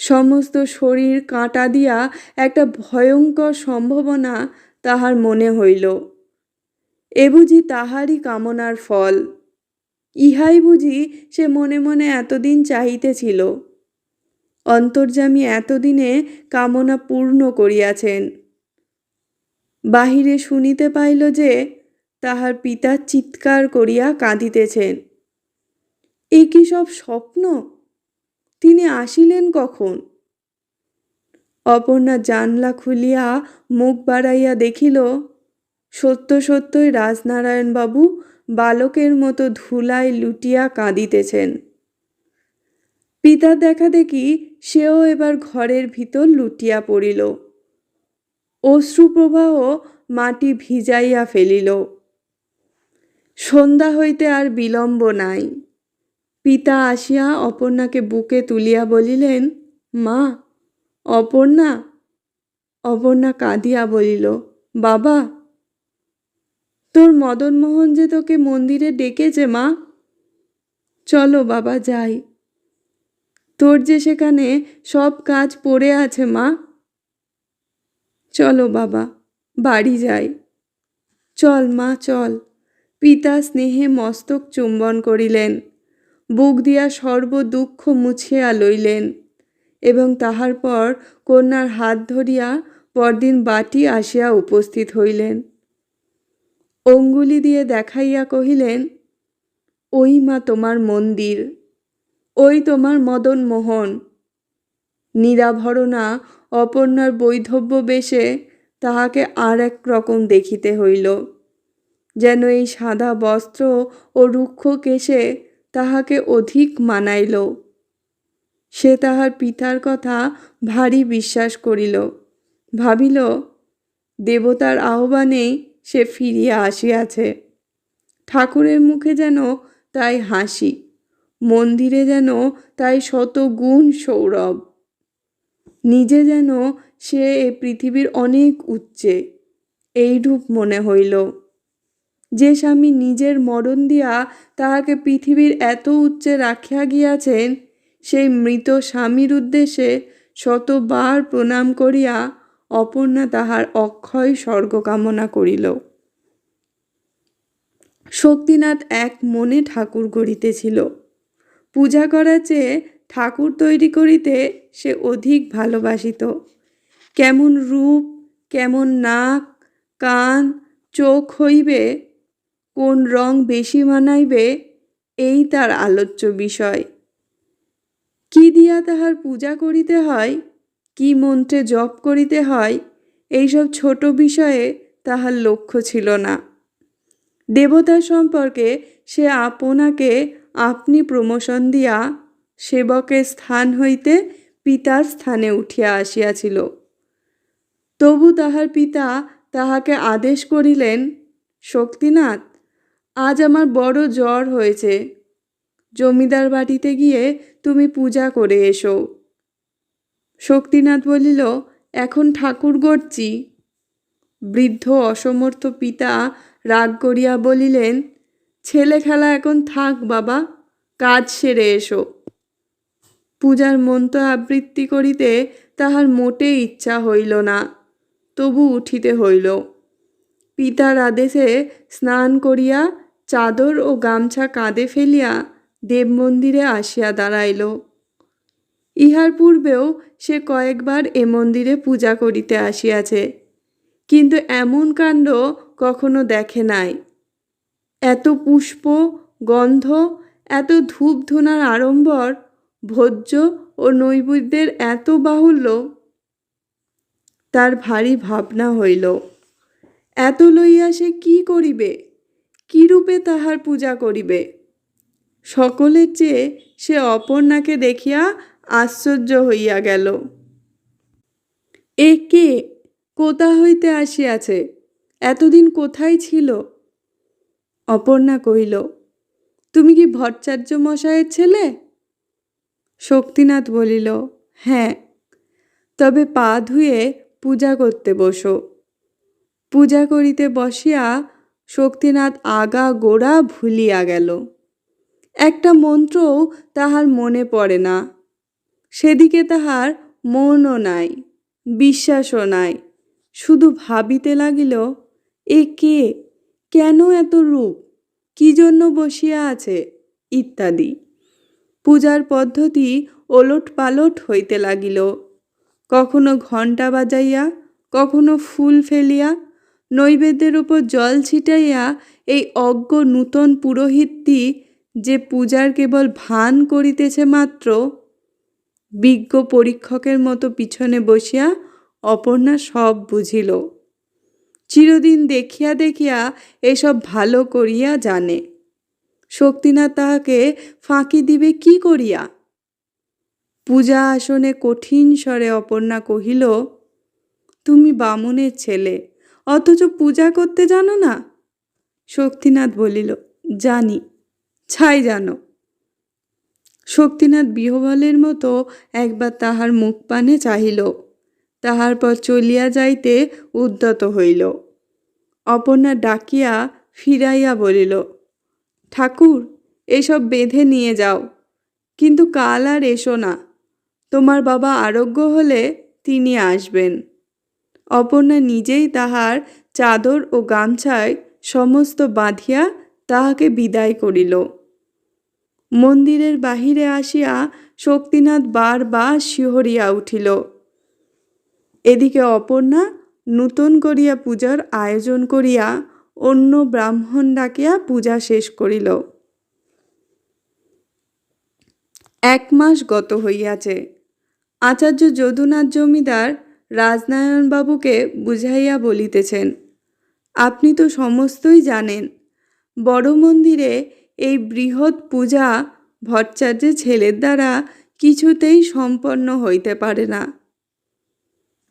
সমস্ত শরীর কাঁটা দিয়া একটা ভয়ঙ্কর সম্ভাবনা তাহার মনে হইল। এ বুঝি তাহারই কামনার ফল। ইহাই বুঝি সে মনে মনে এতদিন চাহিতেছিল। অন্তর্যামী এতদিনে কামনা পূর্ণ করিয়াছেন। বাহিরে শুনিতে পাইল যে তাহার পিতা চিৎকার করিয়া কাঁদিতেছেন। এ কি সব স্বপ্ন? তিনি আসিলেন কখন? অপর্ণা জানলা খুলিয়া মুখ বাড়াইয়া দেখিল সত্য সত্যই রাজনারায়ণবাবু বালকের মতো ধুলায় লুটিয়া কাঁদিতেছেন। পিতার দেখা দেখি সেও এবার ঘরের ভিতর লুটিয়া পড়িল। অশ্রুপ্রবাহ মাটি ভিজাইয়া ফেলিল। সন্ধ্যা হইতে আর বিলম্ব নাই। পিতা আসিয়া অপর্ণাকে বুকে তুলিয়া বলিলেন, মা, অপর্ণা। অপর্ণা কাঁদিয়া বলিল, বাবা, তোর মদনমোহন যে তোকে মন্দিরে ডেকেছে মা। চলো বাবা যাই। তোর যে সেখানে সব কাজ পড়ে আছে মা। চলো বাবা, বাড়ি যাই। চল মা, চল। পিতা স্নেহে মস্তক চুম্বন করিলেন, বুক দিয়া সর্ব দুঃখ মুছিয়া লইলেন এবং তাহার পর কন্যার হাত ধরিয়া পরদিন বাটি আসিয়া উপস্থিত হইলেন। অঙ্গুলি দিয়ে দেখাইয়া কহিলেন, ওই মা তোমার মন্দির, ওই তোমার মদন মোহন। নিরাভরণা অপর্ণার বৈধব্য বেশে তাহাকে আর এক রকম দেখিতে হইল, যেন এই সাদা বস্ত্র ও রুক্ষ কেশে তাহাকে অধিক মানাইল। সে তাহার পিতার কথা ভারী বিশ্বাস করিল, ভাবিল দেবতার আহ্বানেই সে ফিরিয়া আসিয়াছে। ঠাকুরের মুখে যেন তাই হাসি, মন্দিরে যেন তাই শত গুণ সৌরভ। নিজে যেন সে এ পৃথিবীর অনেক উচ্চে, এইরূপ মনে হইল। যে স্বামী নিজের মরণ দিয়া তাহাকে পৃথিবীর এত উচ্চে রাখিয়া গিয়াছেন, সেই মৃত স্বামীর উদ্দেশ্যে শতবার প্রণাম করিয়া অপর্ণা তাহার অক্ষয় স্বর্গ কামনা করিল। শক্তিনাথ এক মনে ঠাকুর গড়িতেছিল। পূজা করার চেয়ে ঠাকুর তৈরি করিতে সে অধিক ভালোবাসিত। কেমন রূপ, কেমন নাক, কান, চোখ হইবে, কোন রং বেশি মানাইবে, এই তার আলোচ্য বিষয়। কি দিয়া তাহার পূজা করিতে হয়, কি মন্ত্রে জপ করিতে হয়, এইসব ছোট বিষয়ে তাহার লক্ষ্য ছিল না। দেবতার সম্পর্কে সে আপনাকে আপনি প্রমোশন দিয়া সেবকের স্থান হইতে পিতার স্থানে উঠিয়া আসিয়াছিল। তবু তাহার পিতা তাহাকে আদেশ করিলেন, শক্তিনাথ, আজ আমার বড় জ্বর হয়েছে, জমিদার বাটিতে গিয়ে তুমি পূজা করে এসো। শক্তিনাথ বলিল, এখন ঠাকুর গড়ছি। বৃদ্ধ অসমর্থ পিতা রাগ করিয়া বলিলেন, ছেলে খেলা এখন থাক বাবা, কাজ সেরে এসো। পূজার মন্ত্র আবৃত্তি করিতে তাহার মোটে ইচ্ছা হইল না, তবু উঠিতে হইল। পিতার আদেশে স্নান করিয়া চাদর ও গামছা কাঁধে ফেলিয়া দেব মন্দিরে আসিয়া দাঁড়াইল। ইহার পূর্বেও সে কয়েকবার এ মন্দিরে পূজা করিতে আসিয়াছে, কিন্তু এমন কাণ্ড কখনো দেখে নাই। এত পুষ্প, গন্ধ, এত ধূপ ধুনার আড়ম্বর, ভোজ্য ও নৈবেদ্যের এত বাহুল্য। তার ভারী ভাবনা হইল, এত লইয়া সে কি করিবে, কি রূপে তাহার পূজা করিবে। সকলের চেয়ে সে অপর্ণাকে দেখিয়া আশ্চর্য হইয়া গেল। এ কে, কোথা হইতে আসিয়াছে, এতদিন কোথায় ছিল? অপর্ণা কহিল, তুমি কি ভট্টাচার্য মশায়ের ছেলে? শক্তিনাথ বলিল, হ্যাঁ, তবে পা ধুয়ে পূজা করতে বসো। পূজা করিতে বসিয়া শক্তিনাথ আগা গোড়া ভুলিয়া গেল। একটা মন্ত্রও তাহার মনে পড়ে না। সেদিকে তাহার মনও নাই, বিশ্বাসও নাই। শুধু ভাবিতে লাগিল, এ কে, কেন এত রূপ, কি জন্য বসিয়া আছে, ইত্যাদি। পূজার পদ্ধতি ওলট পালট হইতে লাগিল। কখনো ঘণ্টা বাজাইয়া, কখনো ফুল ফেলিয়া, নৈবেদ্যের উপর জল ছিটাইয়া এই অজ্ঞ নূতন পুরোহিতটি যে পূজার কেবল ভান করিতেছে মাত্র, বিজ্ঞ পরীক্ষকের মতো পিছনে বসিয়া অপর্ণা সব বুঝিল। চিরদিন দেখিয়া দেখিয়া এসব ভালো করিয়া জানে। শক্তিনাথ তাহাকে ফাঁকি দিবে কি করিয়া? পূজা আসনে কঠিন স্বরে অপর্ণা কহিল, তুমি বামুনের ছেলে, অথচ পূজা করতে জানো না? শক্তিনাথ বলিল, জানি, ছাই জানো। শক্তিনাথ বিহবলের মতো একবার তাহার মুখপানে চাহিল, তাহার পর চলিয়া যাইতে উদ্যত হইল। অপর্ণা ডাকিয়া ফিরাইয়া বলিল, ঠাকুর, এসব বেঁধে নিয়ে যাও, কিন্তু কাল আর এসো না। তোমার বাবা আরোগ্য হলে তিনি আসবেন। অপর্ণা নিজেই তাহার চাদর ও গামছায় সমস্ত বাঁধিয়া তাহাকে বিদায় করিল। মন্দিরের বাহিরে আসিয়া শক্তিনাথ বারবার শিহরিয়া উঠিল। এদিকে অপর্ণা নূতন করিয়া পূজার আয়োজন করিয়া অন্য ব্রাহ্মণ ডাকিয়া পূজা শেষ করিল। 1 মাস গত হইয়াছে। আচার্য যদুনাথ জমিদার রাজনারায়ণবাবুকে বুঝাইয়া বলিতেছেন, আপনি তো সমস্তই জানেন, বড় মন্দিরে এই বৃহৎ পূজা ভট্টাচার্যের ছেলের দ্বারা কিছুতেই সম্পন্ন হইতে পারে না।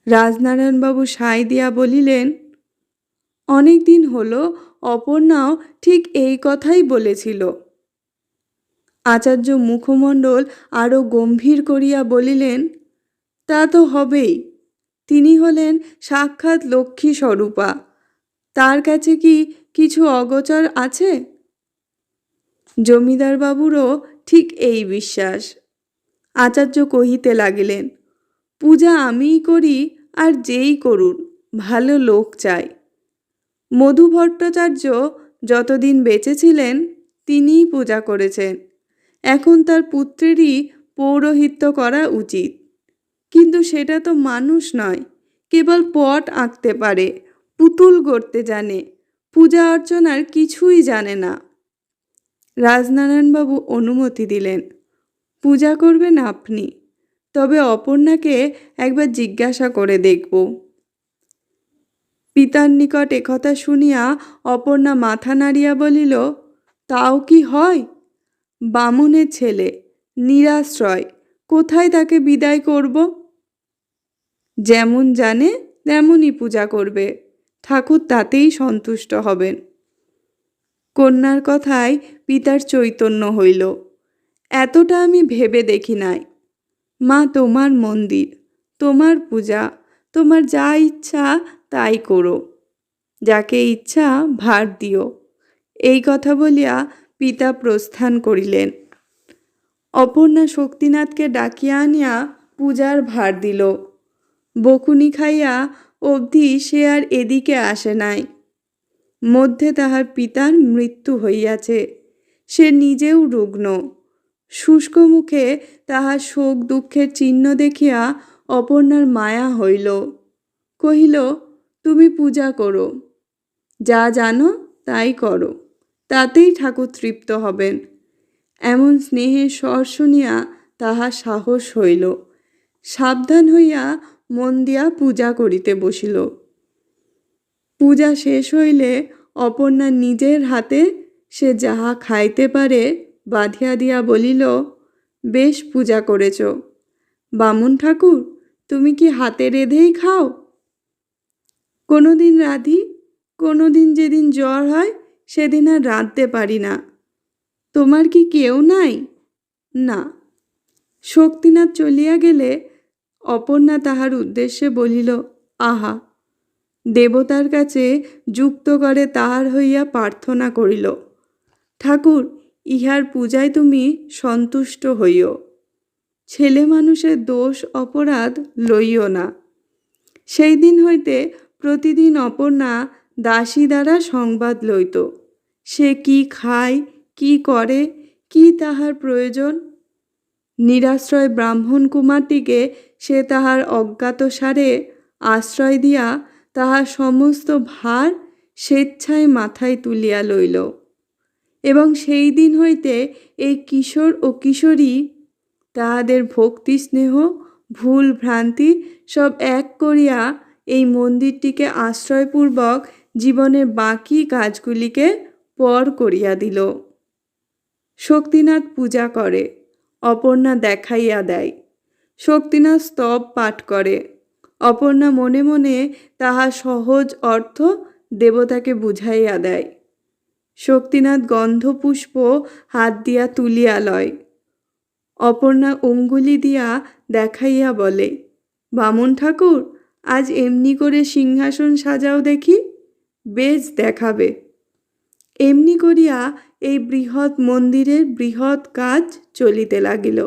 রাজনারায়ণবাবু সায় দিয়া বলিলেন, অনেক দিন হলো অপর্ণাও ঠিক এই কথাই বলেছিল। আচার্য মুখমণ্ডল আরও গম্ভীর করিয়া বলিলেন, তা তো হবেই, তিনি হলেন সাক্ষাৎ লক্ষ্মী স্বরূপা, তার কাছে কি কিছু অগোচর আছে? জমিদারবাবুরও ঠিক এই বিশ্বাস। আচার্য কহিতে লাগিলেন, পূজা আমিই করি আর যেই করুন, ভালো লোক চাই। মধু ভট্টাচার্য যতদিন বেঁচে ছিলেন তিনিই পূজা করেছেন, এখন তার পুত্রেরই পৌরোহিত্য করা উচিত। কিন্তু সেটা তো মানুষ নয়, কেবল পট আঁকতে পারে, পুতুল গড়তে জানে, পূজা অর্চনার কিছুই জানে না। রাজনারায়ণবাবু অনুমতি দিলেন, পূজা করবেন আপনি, তবে অপর্ণাকে একবার জিজ্ঞাসা করে দেখব। পিতার নিকট একথা শুনিয়া অপর্ণা মাথা নাড়িয়া বলিল, তাও কি হয়? বামুনের ছেলে, নিরাশ্রয়, কোথায় তাকে বিদায় করব? যেমন জানে তেমনই পূজা করবে, ঠাকুর তাতেই সন্তুষ্ট হবেন। কন্যার কথায় পিতার চৈতন্য হইল, এতটা আমি ভেবে দেখি নাই। মা, তোমার মন্দির, তোমার পূজা, তোমার যা ইচ্ছা তাই করো, যাকে ইচ্ছা ভার দিও। এই কথা বলিয়া পিতা প্রস্থান করিলেন। অপর্ণা শক্তিনাথকে ডাকিয়া আনিয়া পূজার ভার দিল। বকুনি খাইয়া অবধি সে আর এদিকে আসে নাই। মধ্যে তাহার পিতার মৃত্যু হইয়াছে, সে নিজেও রুগ্ন। শুষ্ক মুখে তাহার শোক দুঃখের চিহ্ন দেখিয়া অপর্ণার মায়া হইল। কহিল, তুমি পূজা করো, যা জানো তাই করো, তাতেই ঠাকুর তৃপ্ত হবেন। এমন স্নেহের স্বর শুনিয়া তাহার সাহস হইল। সাবধান হইয়া মন দিয়া পূজা করিতে বসিল। পূজা শেষ হইলে অপর্ণা নিজের হাতে সে যাহা খাইতে পারে বাঁধিয়া দিয়া বলিল, বেশ পূজা করেছ। বামুন ঠাকুর, তুমি কি হাতে রেঁধেই খাও? কোনো দিন রাঁধি, কোনো দিন যেদিন জ্বর হয় সেদিন আর রাঁধতে পারি না। তোমার কি কেউ নাই? না। শক্তিনাথ চলিয়া গেলে অপর্ণা তাহার উদ্দেশ্যে বলিল, আহা! দেবতার কাছে যুক্ত করে তাহার হইয়া প্রার্থনা করিল, ঠাকুর, ইহার পূজায় তুমি সন্তুষ্ট হইও। ছেলে মানুষের দোষ অপরাধ লইও না। সেই দিন হইতে প্রতিদিন অপর্ণা দাসী দ্বারা সংবাদ লইত। সে কি খায়, কি করে, কি তাহার প্রয়োজন। নিরাশ্রয় ব্রাহ্মণ কুমারটিকে সে তাহার অজ্ঞাতসারে আশ্রয় দিয়া তাহার সমস্ত ভার স্বেচ্ছায় মাথায় তুলিয়া লইল। এবং সেই দিন হইতে এই কিশোর ও কিশোরী তাহাদের ভক্তি স্নেহ ভুল ভ্রান্তি সব এক করিয়া এই মন্দিরটিকে আশ্রয়পূর্বক জীবনের বাকি কাজগুলিকে পর করিয়া দিল। শক্তিনাথ পূজা করে, অপর্ণা দেখাইয়া দেয়। শক্তিনাথ স্তব পাঠ করে, অপর্ণা মনে মনে তাহার সহজ অর্থ দেবতাকে বুঝাইয়া দেয়। শক্তিনাথ গন্ধপুষ্প হাত দিয়া তুলিয়া লয়, অপর্ণা অঙ্গুলি দিয়া দেখাইয়া বলে, বামন ঠাকুর, আজ এমনি করে সিংহাসন সাজাও দেখি। বেশ দেখাবে। এমনি করিয়া এই বৃহৎ মন্দিরের বৃহৎ কাজ চলিতে লাগিল।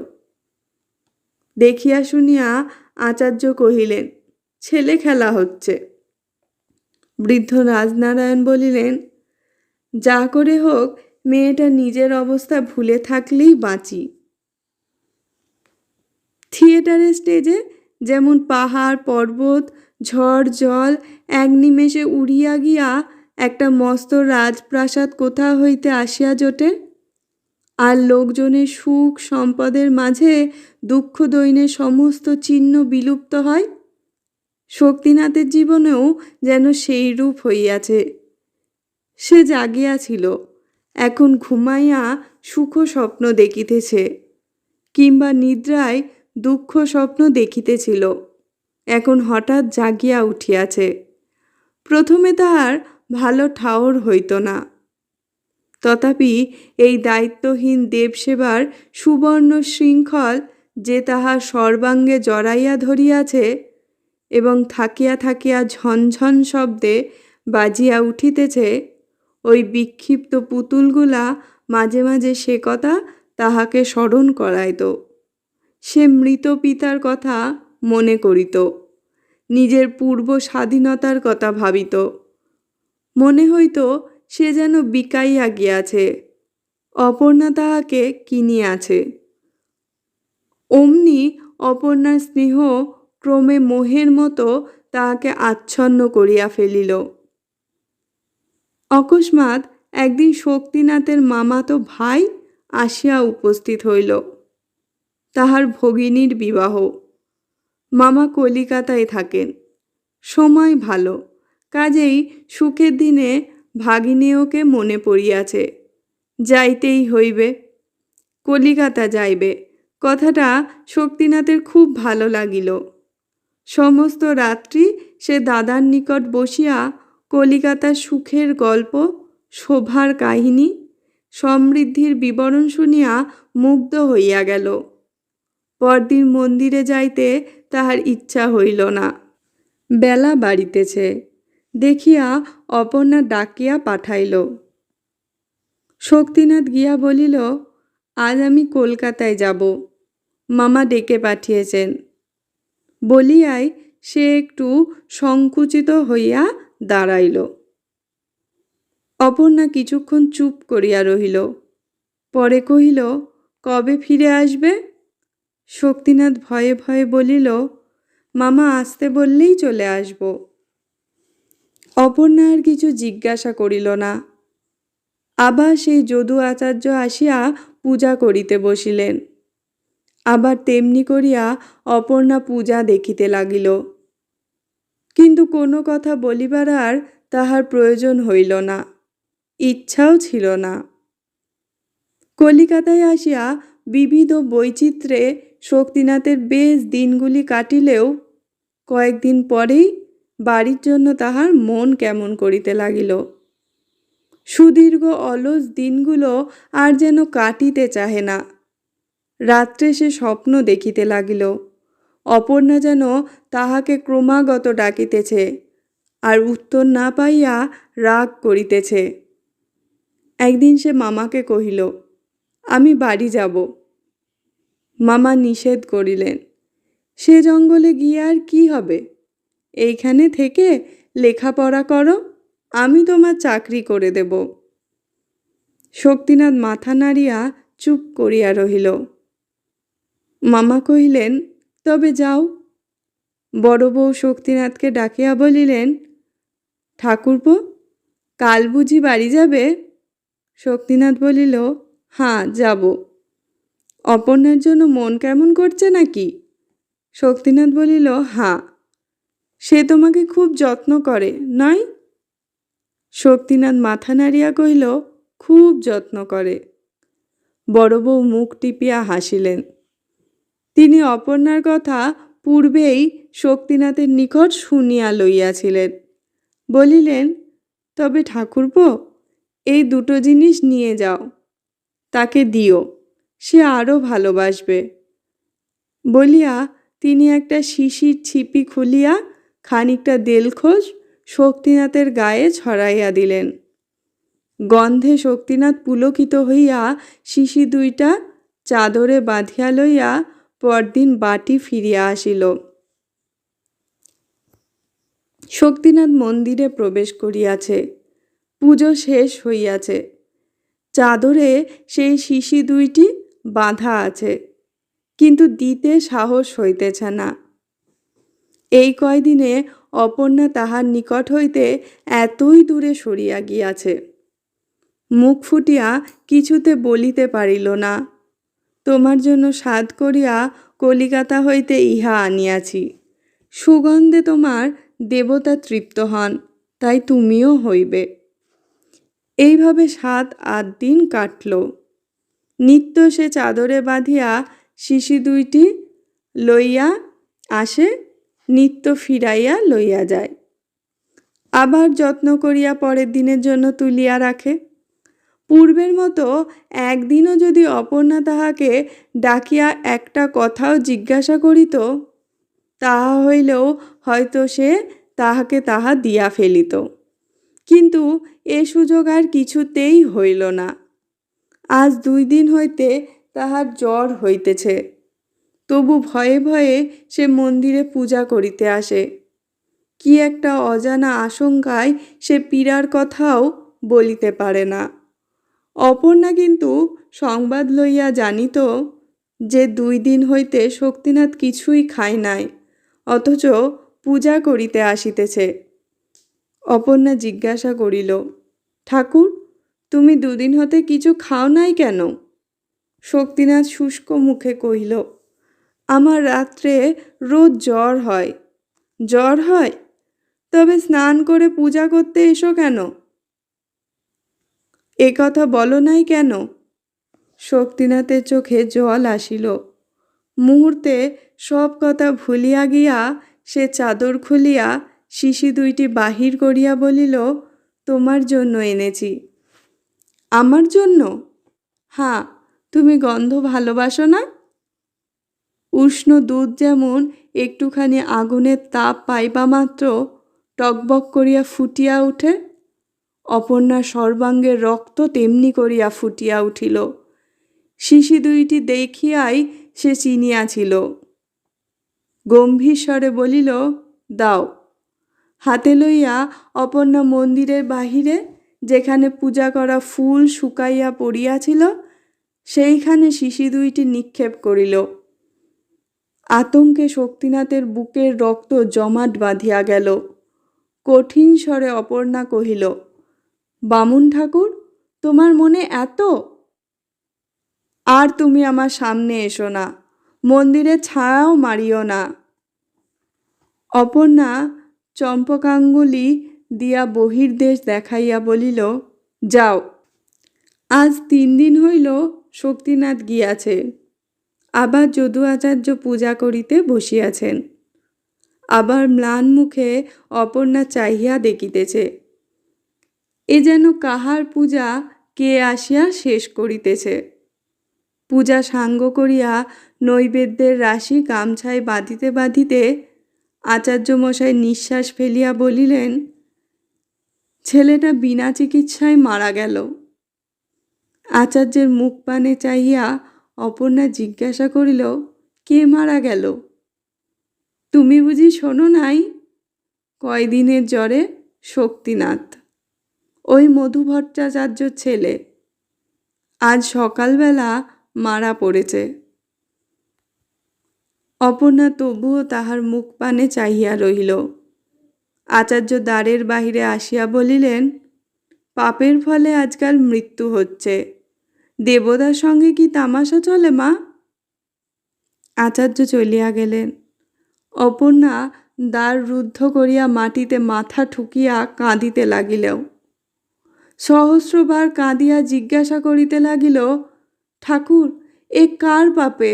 দেখিয়া শুনিয়া আচার্য কহিলেন, ছেলে খেলা হচ্ছে। বৃদ্ধ রাজনারায়ণ বলিলেন, যা করে হোক মেয়েটা নিজের অবস্থা ভুলে থাকলেই বাঁচি। থিয়েটারের স্টেজে যেমন পাহাড় পর্বত ঝড় জল এক নিমেষে উড়িয়া গিয়া একটা মস্ত রাজপ্রাসাদ কোথা হইতে আসিয়া জোটে, আর লোকজনের সুখ সম্পদের মাঝে দুঃখ দৈন্যের সমস্ত চিহ্ন বিলুপ্ত হয়, শক্তিনাথের জীবনেও যেন সেই রূপ হইয়াছে। সে জাগিয়াছিল, এখন ঘুমাইয়া সুখ স্বপ্ন দেখিতেছে, কিংবা নিদ্রায় দুঃখ স্বপ্ন দেখিতেছিল, এখন হঠাৎ জাগিয়া উঠিয়াছে। প্রথমে তাহার ভালো ঠাওর হইত না, তথাপি এই দায়িত্বহীন দেবসেবার সুবর্ণ শৃঙ্খল যে তাহার সর্বাঙ্গে জড়াইয়া ধরিয়াছে এবং থাকিয়া থাকিয়া ঝনঝন শব্দে বাজিয়া উঠিতেছে, ওই বিক্ষিপ্ত পুতুলগুলা মাঝে মাঝে সে কথা তাহাকে স্মরণ করাইত। সে মৃত পিতার কথা মনে করিত, নিজের পূর্ব স্বাধীনতার কথা ভাবিত। মনে হইত সে যেন বিকাইয়া গিয়াছে, অপর্ণা তাহাকে কিনিয়াছে। অমনি অপর্ণার স্নেহ ক্রমে মোহের মতো তাহাকে আচ্ছন্ন করিয়া ফেলিল। অকস্মাৎ একদিন শক্তিনাথের মামাতো ভাই আসিয়া উপস্থিত হইল। তাহার ভগিনীর বিবাহ। মামা কলিকাতায় থাকেন, সময় ভালো, কাজেই সুখের দিনে ভাগিনেয়কে মনে পড়িয়াছে, যাইতেই হইবে, কলিকাতা যাইবে। কথাটা শক্তিনাথের খুব ভালো লাগিল। সমস্ত রাত্রি সে দাদার নিকট বসিয়া কলিকাতার সুখের গল্প, শোভার কাহিনী, সমৃদ্ধির বিবরণ শুনিয়া মুগ্ধ হইয়া গেল। পরদিন মন্দিরে যাইতে তাহার ইচ্ছা হইল না। বেলা বাড়িতেছে দেখিয়া অপর্ণা ডাকিয়া পাঠাইল। শক্তিনাথ গিয়া বলিল, আজ আমি কলকাতায় যাব, মামা ডেকে পাঠিয়েছেন। বলিয়াই সে একটু সংকুচিত হইয়া দাঁড়াইল। অপর্ণা কিছুক্ষণ চুপ করিয়া রহিল, পরে কহিল, কবে ফিরে আসবে? শক্তিনাথ ভয়ে ভয়ে বলিল, মামা আসতে বললেই চলে আসব। অপর্ণা আর কিছু জিজ্ঞাসা করিল না। আবার সেই যদু আচার্য আসিয়া পূজা করিতে বসিলেন। আবার তেমনি করিয়া অপর্ণা পূজা দেখিতে লাগিল, কিন্তু কোনো কথা বলিবার আর তাহার প্রয়োজন হইল না, ইচ্ছাও ছিল না। কলিকাতায় আসিয়া বিবিধ বৈচিত্র্যে শক্তিনাথের বেশ দিনগুলি কাটিলেও কয়েকদিন পরেই বাড়ির জন্য তাহার মন কেমন করিতে লাগিল। সুদীর্ঘ অলস দিনগুলো আর যেন কাটিতে চাহে না। রাত্রে সে স্বপ্ন দেখিতে লাগিল, অপর্ণা যেন তাহাকে ক্রমাগত ডাকিতেছে, আর উত্তর না পাইয়া রাগ করিতেছে। একদিন সে মামাকে কহিল, আমি বাড়ি যাব। মামা নিষেধ করিলেন। সে জঙ্গলে গিয়ে আর কি হবে? এইখানে থেকে লেখাপড়া করো, আমি তোমার চাকরি করে দেব। শক্তিনাথ মাথা নাড়িয়া চুপ করিয়া রহিল। মামা কহিলেন, তবে যাও। বড় বউ শক্তিনাথকে ডাকিয়া বলিলেন, ঠাকুরপো, কাল বুঝি বাড়ি যাবে? শক্তিনাথ বলিল, হ্যাঁ যাব। অপর্ণার জন্য মন কেমন করছে নাকি? শক্তিনাথ বলিল, হ্যাঁ, সে তোমাকে খুব যত্ন করে, নয়? শক্তিনাথ মাথা নাড়িয়া কহিল, খুব যত্ন করে। বড় বউ মুখ টিপিয়া হাসিলেন। তিনি অপর্ণার কথা পূর্বেই শক্তিনাথের নিকট শুনিয়া লইয়াছিলেন। বলিলেন, তবে ঠাকুরপো, এই দুটো জিনিস নিয়ে যাও, তাকে দিও, সে আরও ভালোবাসবে। বলিয়া তিনি একটা শিশির ছিপি খুলিয়া খানিকটা দেলখোস শক্তিনাথের গায়ে ছড়াইয়া দিলেন। গন্ধে শক্তিনাথ পুলকিত হইয়া শিশি দুইটা চাদরে বাঁধিয়া লইয়া পরদিন বাটি ফিরিয়া আসিল। শক্তিনাথ মন্দিরে প্রবেশ করিয়াছে। পুজো শেষ হইয়াছে। চাদরে সেই শিশি দুইটি বাঁধা আছে, কিন্তু দিতে সাহস হইতেছে না। এই কয়দিনে অপর্ণা তাহার নিকট হইতে এতই দূরে সরিয়া গিয়াছে, মুখ ফুটিয়া কিছুতে বলিতে পারিল না, তোমার জন্য সাধ করিয়া কলিকাতা হইতে ইহা আনিয়াছি। সুগন্ধে তোমার দেবতা তৃপ্ত হন, তাই তুমিও হইবে। এইভাবে 7-8 দিন কাটল। নিত্য সে চাদরে বাঁধিয়া শিশি দুইটি লইয়া আসে, নিত্য ফিরাইয়া লইয়া যায়, আবার যত্ন করিয়া পরের দিনের জন্য তুলিয়া রাখে। পূর্বের মতো একদিনও যদি অপর্ণা তাহাকে ডাকিয়া একটা কথাও জিজ্ঞাসা করিত, তাহা হইলেও হয়তো সে তাহাকে তাহা দিয়া ফেলিত। কিন্তু এ সুযোগ আর কিছুতেই হইল না। আজ 2 দিন হইতে তাহার জ্বর হইতেছে, তবু ভয়ে ভয়ে সে মন্দিরে পূজা করিতে আসে। কি একটা অজানা আশঙ্কায় সে পীড়ার কথাও বলিতে পারে না। অপর্ণা কিন্তু সংবাদ লইয়া জানিত যে 2 দিন হইতে শক্তিনাথ কিছুই খায় নাই, অথচ পূজা করিতে আসিতেছে। অপর্ণা জিজ্ঞাসা করিল, ঠাকুর, তুমি 2 দিন হতে কিছু খাও নাই কেন? শক্তিনাথ শুষ্ক মুখে কহিল, আমার রাত্রে রোজ জ্বর হয়। জ্বর হয়? তবে স্নান করে পূজা করতে এসো কেন? এ কথা বলো নাই কেন? শক্তিনাথের চোখে জল আসিল। মুহূর্তে সব কথা ভুলিয়া গিয়া সে চাদর খুলিয়া শিশি দুইটি বাহির করিয়া বলিল, তোমার জন্য এনেছি। আমার জন্য? হ্যাঁ, তুমি গন্ধ ভালোবাসো না? উষ্ণ দুধ যেমন একটুখানি আগুনের তাপ পাইবা মাত্র টকবক করিয়া ফুটিয়া উঠে, অপর্ণার সর্বাঙ্গের রক্ত তেমনি করিয়া ফুটিয়া উঠিল। শিশি দুইটি দেখিয়াই সে চিনিয়াছিল। গম্ভীর স্বরে বলিল, দাও। হাতে লইয়া অপর্ণা মন্দিরের বাহিরে, যেখানে পূজা করা ফুল শুকাইয়া পড়িয়াছিল, সেইখানে শিশি দুইটি নিক্ষেপ করিল। আতঙ্কে শক্তিনাথের বুকের রক্ত জমাট বাঁধিয়া গেল। কঠিন স্বরে অপর্ণা কহিল, বামুন ঠাকুর, তোমার মনে এত? আর তুমি আমার সামনে এসো না, মন্দিরে ছায়াও মারিও না। অপর্ণা চম্পকাঙ্গুলি দিয়া বহির্দেশ দেখাইয়া বলিল, যাও। আজ 3 দিন হইল শক্তিনাথ গিয়াছে, আবার যদু আচার্য পূজা করিতে বসিয়াছেন। আবার ম্লান মুখে অপর্ণা চাহিয়া দেখিতেছে, এ যেন কাহার পূজা কে আসিয়া শেষ করিতেছে। পূজা সাঙ্গ করিয়া নৈবেদ্যের রাশি গামছায় বাঁধিতে বাঁধিতে আচার্যমশাই নিঃশ্বাস ফেলিয়া বলিলেন, ছেলেটা বিনা চিকিৎসায় মারা গেল। আচার্যের মুখ পানে চাহিয়া অপর্ণা জিজ্ঞাসা করিল, কে মারা গেল? তুমি বুঝি শোনো নাই? কয়দিনের জ্বরে শক্তিনাথ, ওই মধু ভট্টাচার্যর ছেলে, আজ সকালবেলা মারা পড়েছে। অপর্ণা তবুও তাহার মুখ পানে চাহিয়া রহিল। আচার্য দ্বারের বাহিরে আসিয়া বলিলেন, পাপের ফলে আজকাল মৃত্যু হচ্ছে, দেবতার সঙ্গে কি তামাশা চলে মা? আচার্য চলিয়া গেলেন। অপর্ণা দ্বার রুদ্ধ করিয়া মাটিতে মাথা ঠুকিয়া কাঁদিতে লাগিল। সহস্রবার কাঁদিয়া জিজ্ঞাসা করিতে লাগিল, ঠাকুর, এ কার পাপে?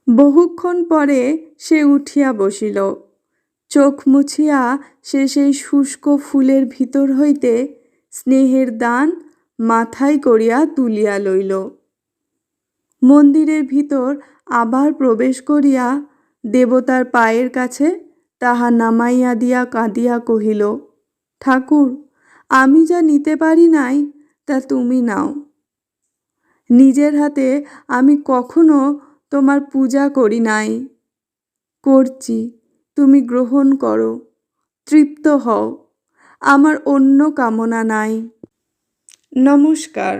বহুক্ষণ পরে সে উঠিয়া বসিল। চোখ মুছিয়া সে সেই শুষ্ক ফুলের ভিতর হইতে স্নেহের দান মাথায় করিয়া তুলিয়া লইল। মন্দিরের ভিতর আবার প্রবেশ করিয়া দেবতার পায়ের কাছে তাহা নামাইয়া দিয়া কাঁদিয়া কহিল, ঠাকুর, আমি যা নিতে পারি নাই তা তুমি নাও। নিজের হাতে আমি কখনো তোমার পূজা করি নাই, করছি, তুমি গ্রহণ করো, তৃপ্ত হও, আমার অন্য কামনা নাই। নমস্কার।